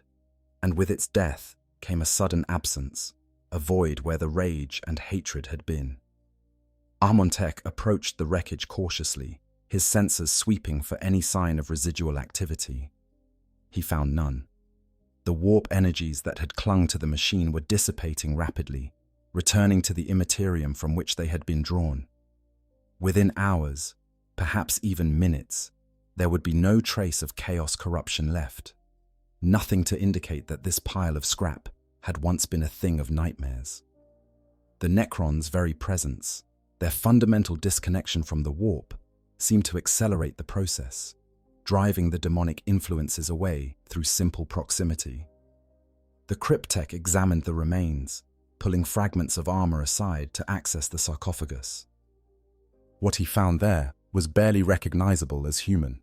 and with its death came a sudden absence, a void where the rage and hatred had been. Amontek approached the wreckage cautiously, his sensors sweeping for any sign of residual activity. He found none. The warp energies that had clung to the machine were dissipating rapidly, returning to the immaterium from which they had been drawn. Within hours, perhaps even minutes, there would be no trace of chaos corruption left. Nothing to indicate that this pile of scrap had once been a thing of nightmares. The Necrons' very presence, their fundamental disconnection from the warp, seemed to accelerate the process, driving the demonic influences away through simple proximity. The cryptech examined the remains, pulling fragments of armor aside to access the sarcophagus. What he found there was barely recognizable as human.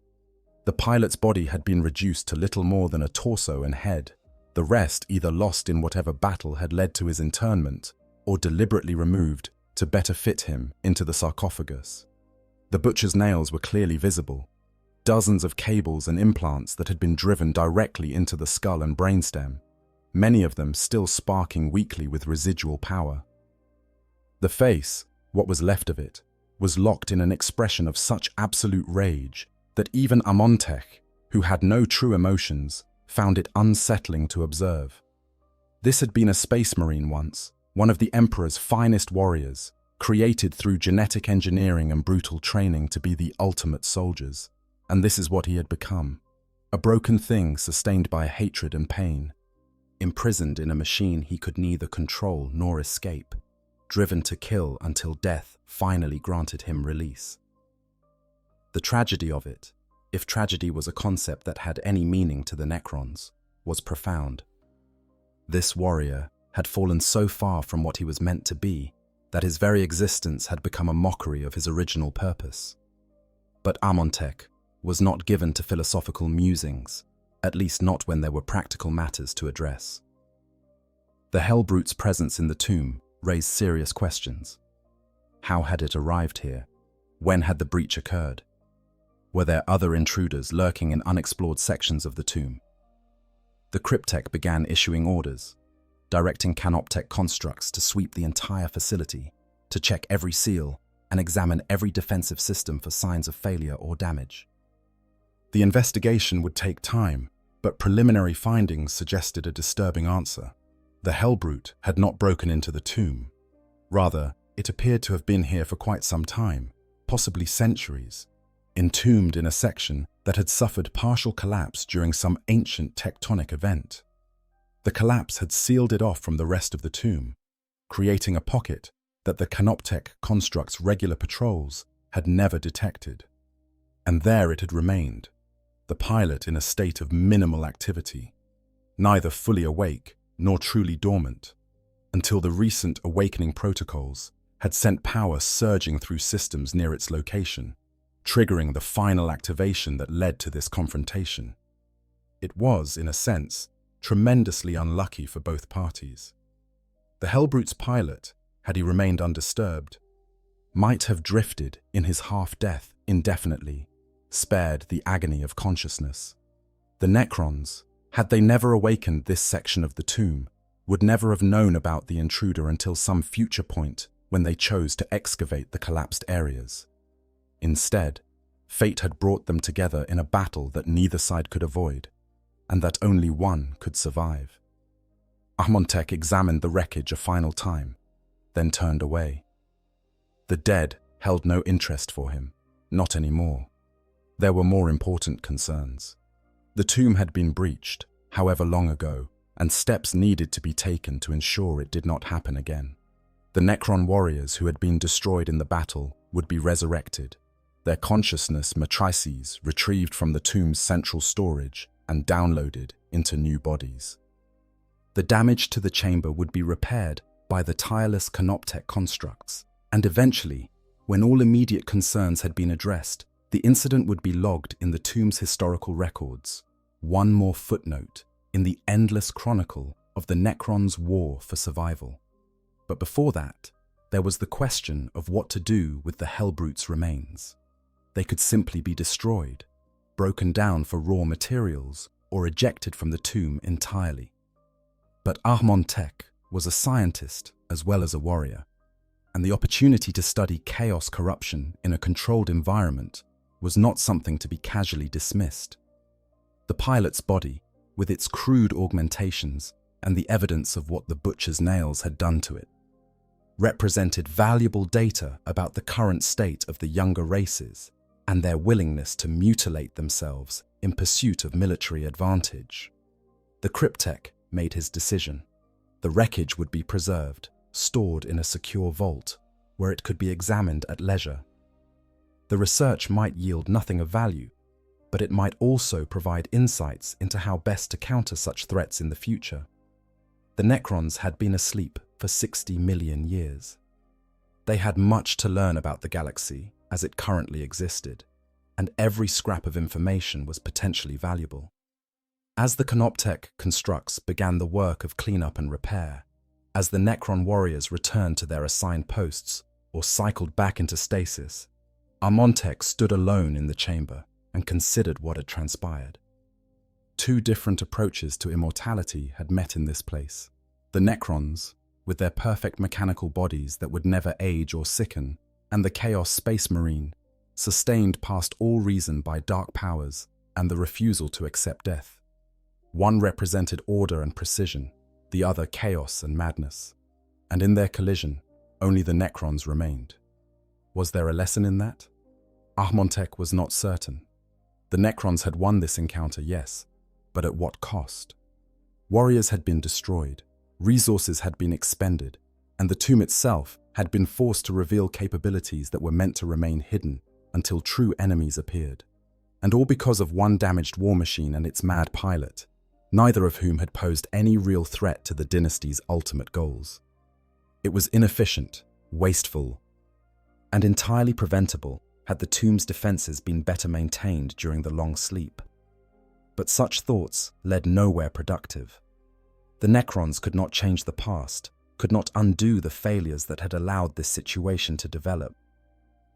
The pilot's body had been reduced to little more than a torso and head, the rest either lost in whatever battle had led to his internment or deliberately removed to better fit him into the sarcophagus. The butcher's nails were clearly visible, dozens of cables and implants that had been driven directly into the skull and brainstem, many of them still sparking weakly with residual power. The face, what was left of it, was locked in an expression of such absolute rage that even Amontek, who had no true emotions, found it unsettling to observe. This had been a space marine once, one of the Emperor's finest warriors, created through genetic engineering and brutal training to be the ultimate soldiers. And this is what he had become, a broken thing sustained by hatred and pain, imprisoned in a machine he could neither control nor escape, driven to kill until death finally granted him release. The tragedy of it, if tragedy was a concept that had any meaning to the Necrons, was profound. This warrior had fallen so far from what he was meant to be that his very existence had become a mockery of his original purpose. But Amontek was not given to philosophical musings, at least not when there were practical matters to address. The Hellbrute's presence in the tomb raised serious questions. How had it arrived here? When had the breach occurred? Were there other intruders lurking in unexplored sections of the tomb? The cryptech began issuing orders, directing canoptech constructs to sweep the entire facility, to check every seal and examine every defensive system for signs of failure or damage. The investigation would take time, but preliminary findings suggested a disturbing answer. The Hellbrute had not broken into the tomb. Rather, it appeared to have been here for quite some time, possibly centuries, entombed in a section that had suffered partial collapse during some ancient tectonic event. The collapse had sealed it off from the rest of the tomb, creating a pocket that the canoptech construct's regular patrols had never detected. And there it had remained, the pilot in a state of minimal activity, neither fully awake nor truly dormant, until the recent awakening protocols had sent power surging through systems near its location, triggering the final activation that led to this confrontation. It was, in a sense, tremendously unlucky for both parties. The Hellbrute's pilot, had he remained undisturbed, might have drifted in his half-death indefinitely, spared the agony of consciousness. The Necrons, had they never awakened this section of the tomb, would never have known about the intruder until some future point when they chose to excavate the collapsed areas. Instead, fate had brought them together in a battle that neither side could avoid, and that only one could survive. Ahmontek examined the wreckage a final time, then turned away. The dead held no interest for him, not anymore. There were more important concerns. The tomb had been breached, however long ago, and steps needed to be taken to ensure it did not happen again. The Necron warriors who had been destroyed in the battle would be resurrected, their consciousness matrices retrieved from the tomb's central storage and downloaded into new bodies. The damage to the chamber would be repaired by the tireless Canoptek constructs, and eventually, when all immediate concerns had been addressed, the incident would be logged in the tomb's historical records, one more footnote in the endless chronicle of the Necrons' war for survival. But before that, there was the question of what to do with the Hellbrute's remains. They could simply be destroyed, broken down for raw materials, or ejected from the tomb entirely. But Ahmontek was a scientist as well as a warrior, and the opportunity to study chaos corruption in a controlled environment was not something to be casually dismissed. The pilot's body, with its crude augmentations and the evidence of what the butcher's nails had done to it, represented valuable data about the current state of the younger races and their willingness to mutilate themselves in pursuit of military advantage. The cryptech made his decision. The wreckage would be preserved, stored in a secure vault, where it could be examined at leisure. The research might yield nothing of value, but it might also provide insights into how best to counter such threats in the future. The Necrons had been asleep for 60 million years. They had much to learn about the galaxy as it currently existed, and every scrap of information was potentially valuable. As the Canoptek constructs began the work of cleanup and repair, as the Necron warriors returned to their assigned posts or cycled back into stasis, Ahmontek stood alone in the chamber and considered what had transpired. Two different approaches to immortality had met in this place. The Necrons, with their perfect mechanical bodies that would never age or sicken, and the Chaos Space Marine, sustained past all reason by dark powers and the refusal to accept death. One represented order and precision, the other chaos and madness. And in their collision, only the Necrons remained. Was there a lesson in that? Ahmontek was not certain. The Necrons had won this encounter, yes, but at what cost? Warriors had been destroyed, resources had been expended, and the tomb itself had been forced to reveal capabilities that were meant to remain hidden until true enemies appeared. And all because of one damaged war machine and its mad pilot, neither of whom had posed any real threat to the dynasty's ultimate goals. It was inefficient, wasteful, and entirely preventable had the tomb's defenses been better maintained during the long sleep. But such thoughts led nowhere productive. The Necrons could not change the past, could not undo the failures that had allowed this situation to develop.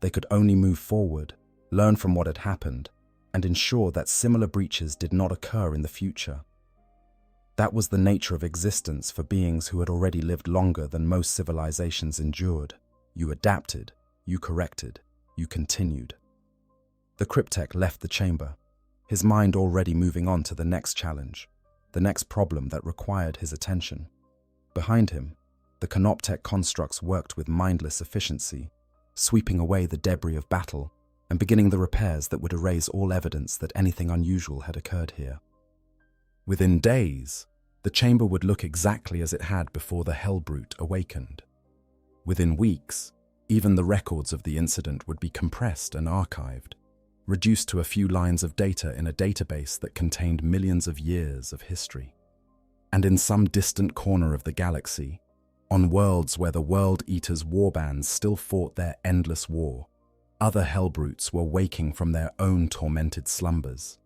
They could only move forward, learn from what had happened, and ensure that similar breaches did not occur in the future. That was the nature of existence for beings who had already lived longer than most civilizations endured. You adapted, you corrected, you continued. The cryptech left the chamber, his mind already moving on to the next challenge, the next problem that required his attention. Behind him, the Canoptek constructs worked with mindless efficiency, sweeping away the debris of battle and beginning the repairs that would erase all evidence that anything unusual had occurred here. Within days, the chamber would look exactly as it had before the Hellbrute awakened. Within weeks, Even the records of the incident would be compressed and archived, reduced to a few lines of data in a database that contained millions of years of history. And in some distant corner of the galaxy, on worlds where the World Eaters' warbands still fought their endless war, other hellbrutes were waking from their own tormented slumbers,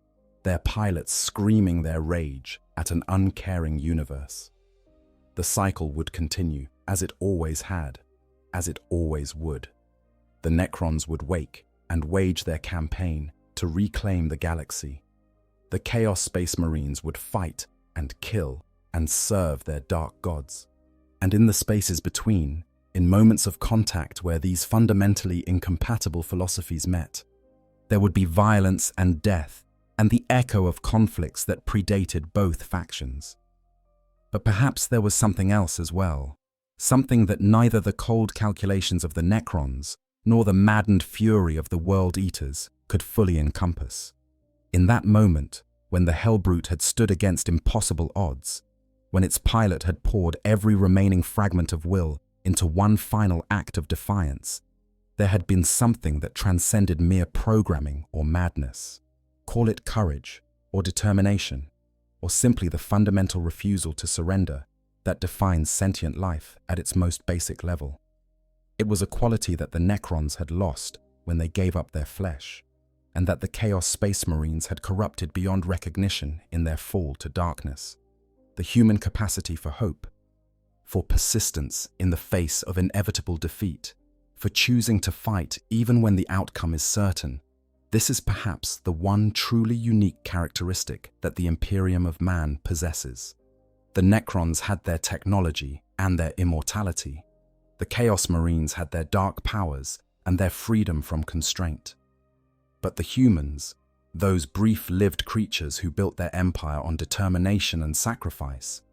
their pilots screaming their rage at an uncaring universe. The cycle would continue, as it always had, as it always would. The Necrons would wake and wage their campaign to reclaim the galaxy. The Chaos Space Marines would fight and kill and serve their dark gods. And in the spaces between, in moments of contact where these fundamentally incompatible philosophies met, there would be violence and death and the echo of conflicts that predated both factions. But perhaps there was something else as well, something that neither the cold calculations of the Necrons nor the maddened fury of the World Eaters could fully encompass. In that moment, when the Hellbrute had stood against impossible odds, when its pilot had poured every remaining fragment of will into one final act of defiance, there had been something that transcended mere programming or madness. Call it courage or determination, or simply the fundamental refusal to surrender that defines sentient life at its most basic level. It was a quality that the Necrons had lost when they gave up their flesh, and that the Chaos Space Marines had corrupted beyond recognition in their fall to darkness. The human capacity for hope, for persistence in the face of inevitable defeat, for choosing to fight even when the outcome is certain. This is perhaps the one truly unique characteristic that the Imperium of Man possesses. The Necrons had their technology and their immortality. The Chaos Marines had their dark powers and their freedom from constraint. But the humans, those brief-lived creatures who built their empire on determination and sacrifice,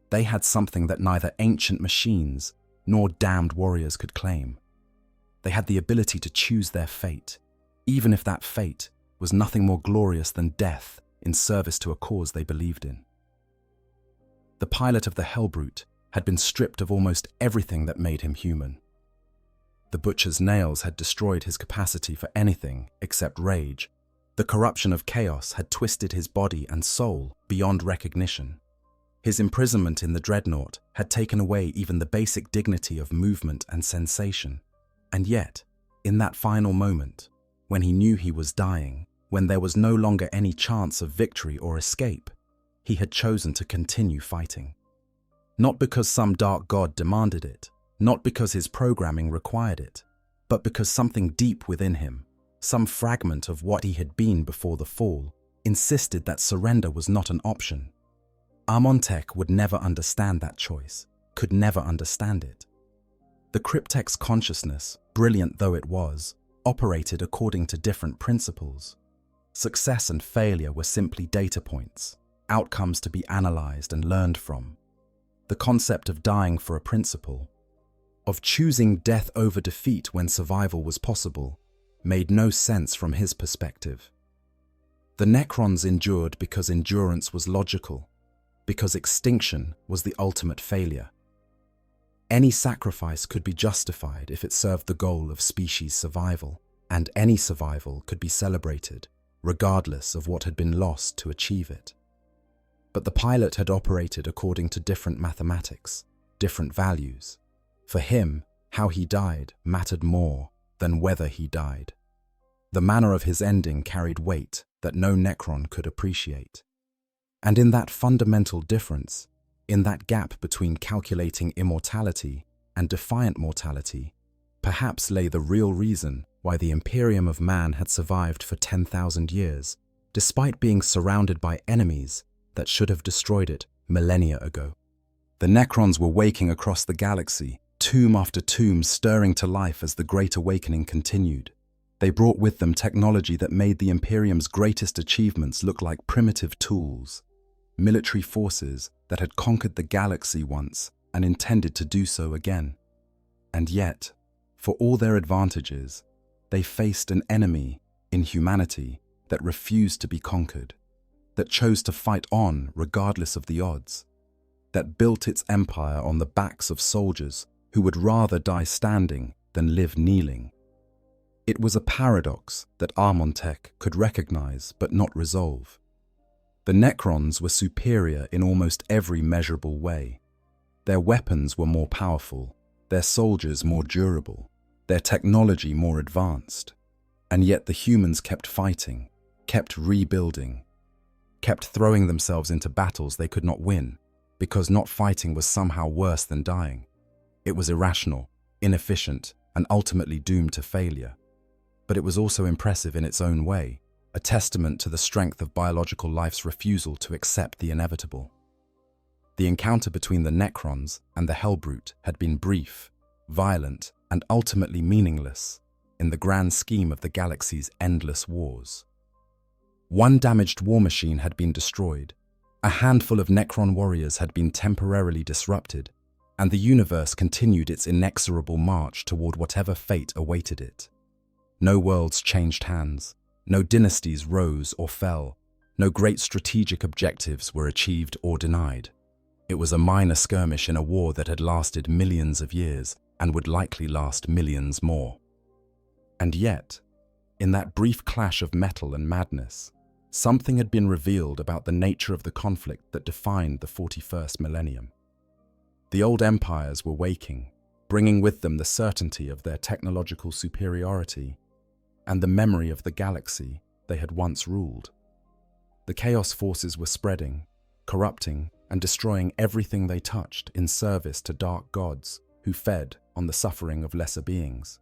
they had something that neither ancient machines nor damned warriors could claim. They had the ability to choose their fate, even if that fate was nothing more glorious than death in service to a cause they believed in. The pilot of the Hellbrute had been stripped of almost everything that made him human. The butcher's nails had destroyed his capacity for anything except rage. The corruption of chaos had twisted his body and soul beyond recognition. His imprisonment in the Dreadnought had taken away even the basic dignity of movement and sensation. And yet, in that final moment, when he knew he was dying, when there was no longer any chance of victory or escape, he had chosen to continue fighting. Not because some dark god demanded it, not because his programming required it, but because something deep within him, some fragment of what he had been before the fall, insisted that surrender was not an option. Amontech would never understand that choice, could never understand it. The Cryptek's consciousness, brilliant though it was, operated according to different principles. Success and failure were simply data points, outcomes to be analyzed and learned from. The concept of dying for a principle, of choosing death over defeat when survival was possible, made no sense from his perspective. The Necrons endured because endurance was logical, because extinction was the ultimate failure. Any sacrifice could be justified if it served the goal of species survival, and any survival could be celebrated, regardless of what had been lost to achieve it. But the pilot had operated according to different mathematics, different values. For him, how he died mattered more than whether he died. The manner of his ending carried weight that no Necron could appreciate. And in that fundamental difference, in that gap between calculating immortality and defiant mortality, perhaps lay the real reason why the Imperium of Man had survived for 10,000 years, despite being surrounded by enemies that should have destroyed it millennia ago. The Necrons were waking across the galaxy, tomb after tomb stirring to life as the Great Awakening continued. They brought with them technology that made the Imperium's greatest achievements look like primitive tools, military forces that had conquered the galaxy once and intended to do so again. And yet, for all their advantages, they faced an enemy in humanity that refused to be conquered, that chose to fight on regardless of the odds, that built its empire on the backs of soldiers who would rather die standing than live kneeling. It was a paradox that Armontech could recognize but not resolve. The Necrons were superior in almost every measurable way. Their weapons were more powerful, their soldiers more durable, their technology more advanced. And yet the humans kept fighting, kept rebuilding, kept throwing themselves into battles they could not win, because not fighting was somehow worse than dying. It was irrational, inefficient, and ultimately doomed to failure. But it was also impressive in its own way, a testament to the strength of biological life's refusal to accept the inevitable. The encounter between the Necrons and the Hellbrute had been brief, violent, and ultimately meaningless in the grand scheme of the galaxy's endless wars. One damaged war machine had been destroyed, a handful of Necron warriors had been temporarily disrupted, and the universe continued its inexorable march toward whatever fate awaited it. No worlds changed hands, no dynasties rose or fell, no great strategic objectives were achieved or denied. It was a minor skirmish in a war that had lasted millions of years and would likely last millions more. And yet, in that brief clash of metal and madness, something had been revealed about the nature of the conflict that defined the 41st millennium. The old empires were waking, bringing with them the certainty of their technological superiority and the memory of the galaxy they had once ruled. The chaos forces were spreading, corrupting, and destroying everything they touched in service to dark gods who fed on the suffering of lesser beings.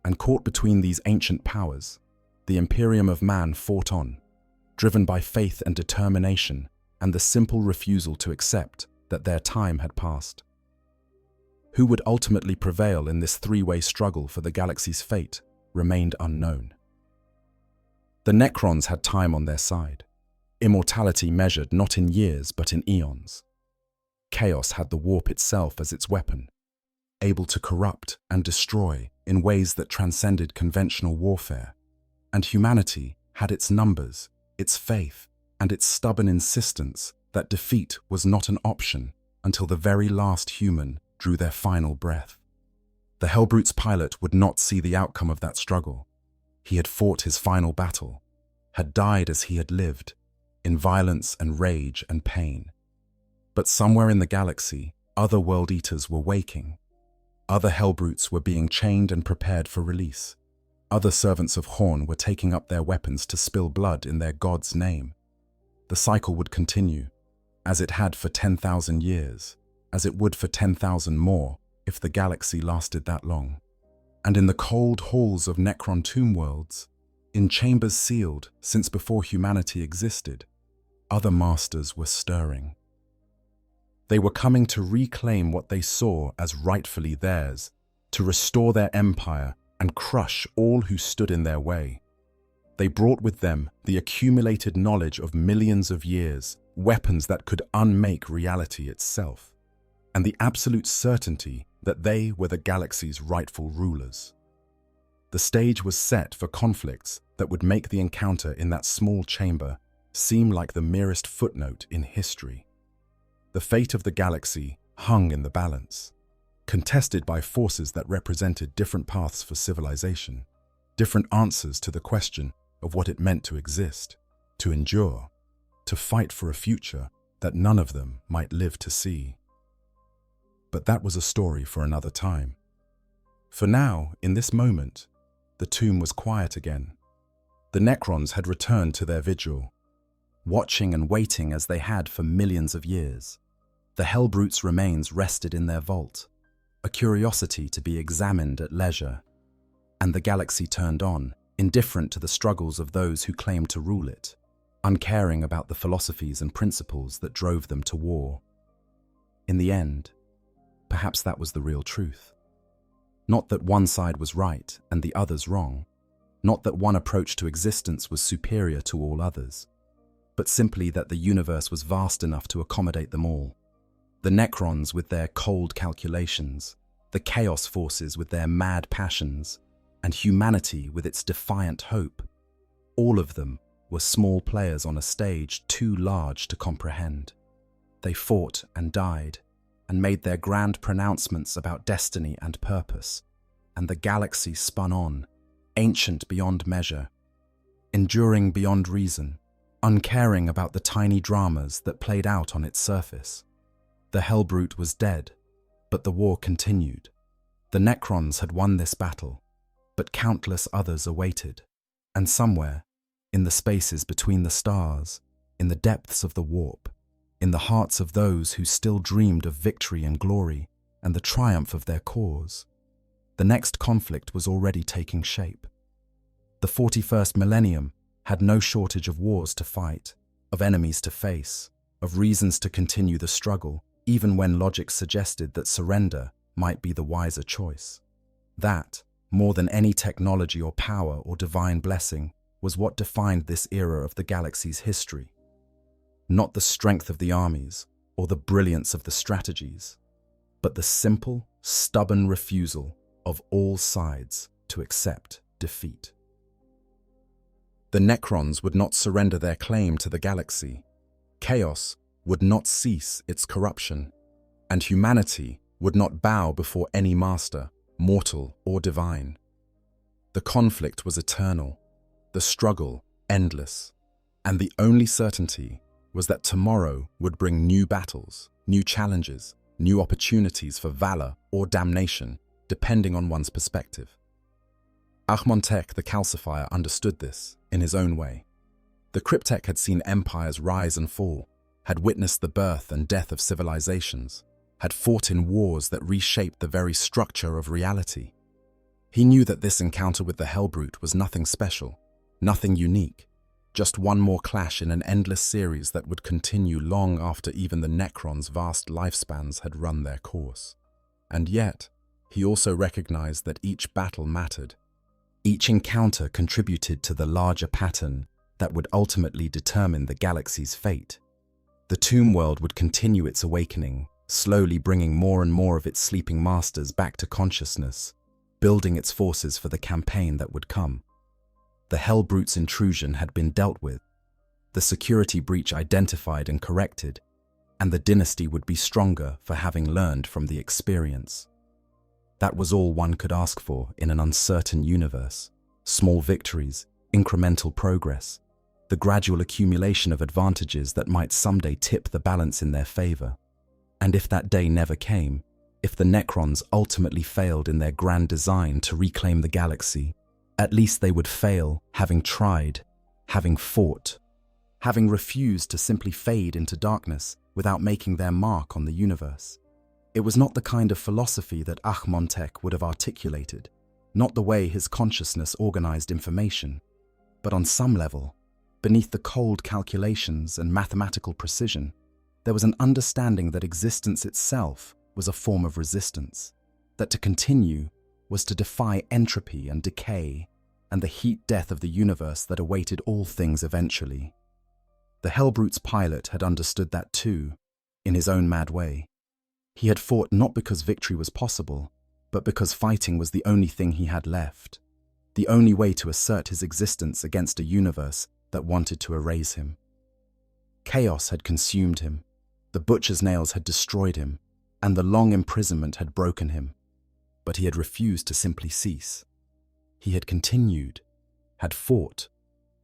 And caught between these ancient powers, the Imperium of man fought on, driven by faith and determination and the simple refusal to accept that their time had passed. Who would ultimately prevail in this three-way struggle for the galaxy's fate remained unknown. The Necrons had time on their side, immortality measured not in years but in eons. Chaos had the warp itself as its weapon, able to corrupt and destroy in ways that transcended conventional warfare, and humanity had its numbers, its faith, and its stubborn insistence that defeat was not an option until the very last human drew their final breath. The Hellbrute's pilot would not see the outcome of that struggle. He had fought his final battle, had died as he had lived, in violence and rage and pain. But somewhere in the galaxy, other World Eaters were waking. Other Hellbrutes were being chained and prepared for release. Other servants of Horn were taking up their weapons to spill blood in their god's name. The cycle would continue, as it had for 10,000 years, as it would for 10,000 more if the galaxy lasted that long. And in the cold halls of Necron tomb worlds, in chambers sealed since before humanity existed, other masters were stirring. They were coming to reclaim what they saw as rightfully theirs, to restore their empire and crush all who stood in their way. They brought with them the accumulated knowledge of millions of years, weapons that could unmake reality itself, and the absolute certainty that they were the galaxy's rightful rulers. The stage was set for conflicts that would make the encounter in that small chamber seem like the merest footnote in history. The fate of the galaxy hung in the balance, contested by forces that represented different paths for civilization, different answers to the question of what it meant to exist, to endure, to fight for a future that none of them might live to see. But that was a story for another time. For now, in this moment, the tomb was quiet again. The Necrons had returned to their vigil, watching and waiting as they had for millions of years. The Hellbrute's remains rested in their vault, a curiosity to be examined at leisure. And the galaxy turned on, indifferent to the struggles of those who claimed to rule it, uncaring about the philosophies and principles that drove them to war. In the end, perhaps that was the real truth. Not that one side was right and the others wrong, not that one approach to existence was superior to all others, but simply that the universe was vast enough to accommodate them all. The Necrons with their cold calculations, the chaos forces with their mad passions, and humanity with its defiant hope. All of them were small players on a stage too large to comprehend. They fought and died, and made their grand pronouncements about destiny and purpose, and the galaxy spun on, ancient beyond measure, enduring beyond reason, uncaring about the tiny dramas that played out on its surface. The Hellbrute was dead, but the war continued. The Necrons had won this battle, but countless others awaited. And somewhere, in the spaces between the stars, in the depths of the warp, in the hearts of those who still dreamed of victory and glory and the triumph of their cause, the next conflict was already taking shape. The 41st Millennium had no shortage of wars to fight, of enemies to face, of reasons to continue the struggle, even when logic suggested that surrender might be the wiser choice. That, more than any technology or power or divine blessing, was what defined this era of the galaxy's history. Not the strength of the armies or the brilliance of the strategies, but the simple, stubborn refusal of all sides to accept defeat. The Necrons would not surrender their claim to the galaxy. Chaos would not cease its corruption, and humanity would not bow before any master, mortal or divine. The conflict was eternal, the struggle endless, and the only certainty was that tomorrow would bring new battles, new challenges, new opportunities for valor or damnation, depending on one's perspective. Achmontek the Calcifier understood this in his own way. The Cryptek had seen empires rise and fall, had witnessed the birth and death of civilizations, had fought in wars that reshaped the very structure of reality. He knew that this encounter with the Hellbrute was nothing special, nothing unique, just one more clash in an endless series that would continue long after even the Necrons' vast lifespans had run their course. And yet, he also recognized that each battle mattered. Each encounter contributed to the larger pattern that would ultimately determine the galaxy's fate. The Tomb World would continue its awakening, slowly bringing more and more of its sleeping masters back to consciousness, building its forces for the campaign that would come. The Hellbrute's intrusion had been dealt with, the security breach identified and corrected, and the dynasty would be stronger for having learned from the experience. That was all one could ask for in an uncertain universe. Small victories, incremental progress, the gradual accumulation of advantages that might someday tip the balance in their favor. And if that day never came, if the Necrons ultimately failed in their grand design to reclaim the galaxy, at least they would fail having tried, having fought, having refused to simply fade into darkness without making their mark on the universe. It was not the kind of philosophy that Achmontek would have articulated, not the way his consciousness organized information, but on some level, beneath the cold calculations and mathematical precision, there was an understanding that existence itself was a form of resistance, that to continue was to defy entropy and decay and the heat death of the universe that awaited all things eventually. The Hellbrute's pilot had understood that too, in his own mad way. He had fought not because victory was possible, but because fighting was the only thing he had left, the only way to assert his existence against a universe that wanted to erase him. Chaos had consumed him, the butcher's nails had destroyed him, and the long imprisonment had broken him. But he had refused to simply cease. He had continued, had fought,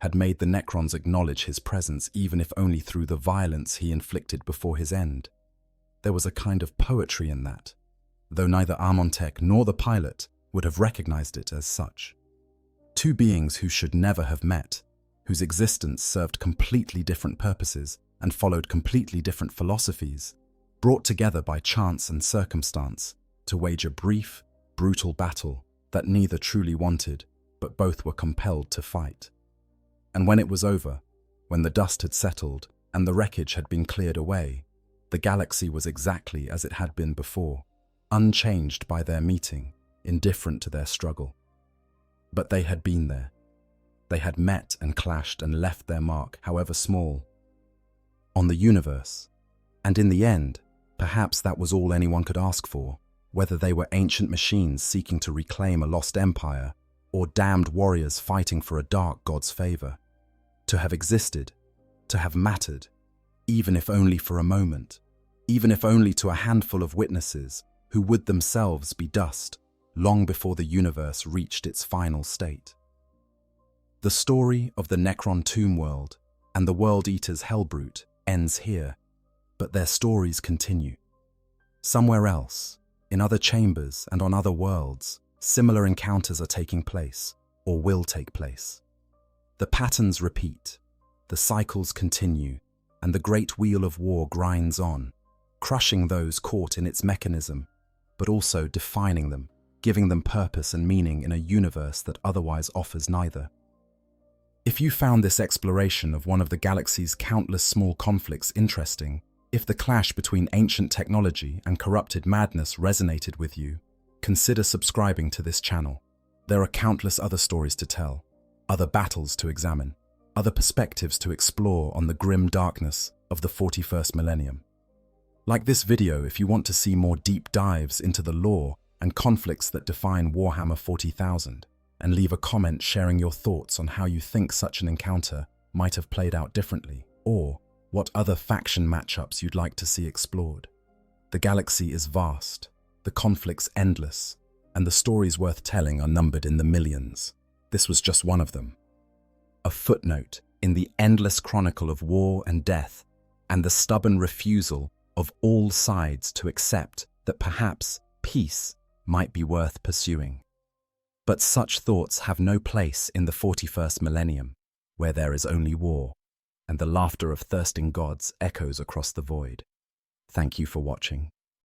had made the Necrons acknowledge his presence even if only through the violence he inflicted before his end. There was a kind of poetry in that, though neither Achmontek nor the pilot would have recognized it as such. Two beings who should never have met, whose existence served completely different purposes and followed completely different philosophies, brought together by chance and circumstance to wage a brief, brutal battle that neither truly wanted, but both were compelled to fight. And when it was over, when the dust had settled and the wreckage had been cleared away, the galaxy was exactly as it had been before, unchanged by their meeting, indifferent to their struggle. But they had been there. They had met and clashed and left their mark, however small, on the universe. And in the end, perhaps that was all anyone could ask for, whether they were ancient machines seeking to reclaim a lost empire or damned warriors fighting for a dark god's favor. To have existed, to have mattered, even if only for a moment, even if only to a handful of witnesses who would themselves be dust, long before the universe reached its final state. The story of the Necron tomb world and the World Eater's hellbrute ends here, but their stories continue. Somewhere else, in other chambers and on other worlds, similar encounters are taking place, or will take place. The patterns repeat, the cycles continue, and the great wheel of war grinds on, crushing those caught in its mechanism, but also defining them, giving them purpose and meaning in a universe that otherwise offers neither. If you found this exploration of one of the galaxy's countless small conflicts interesting, if the clash between ancient technology and corrupted madness resonated with you, consider subscribing to this channel. There are countless other stories to tell, other battles to examine, other perspectives to explore on the grim darkness of the 41st millennium. Like this video if you want to see more deep dives into the lore and conflicts that define Warhammer 40,000, and leave a comment sharing your thoughts on how you think such an encounter might have played out differently, or what other faction matchups you'd like to see explored. The galaxy is vast, the conflicts endless, and the stories worth telling are numbered in the millions. This was just one of them. A footnote in the endless chronicle of war and death, and the stubborn refusal of all sides to accept that perhaps peace might be worth pursuing. But such thoughts have no place in the 41st millennium, where there is only war, and the laughter of thirsting gods echoes across the void. Thank you for watching.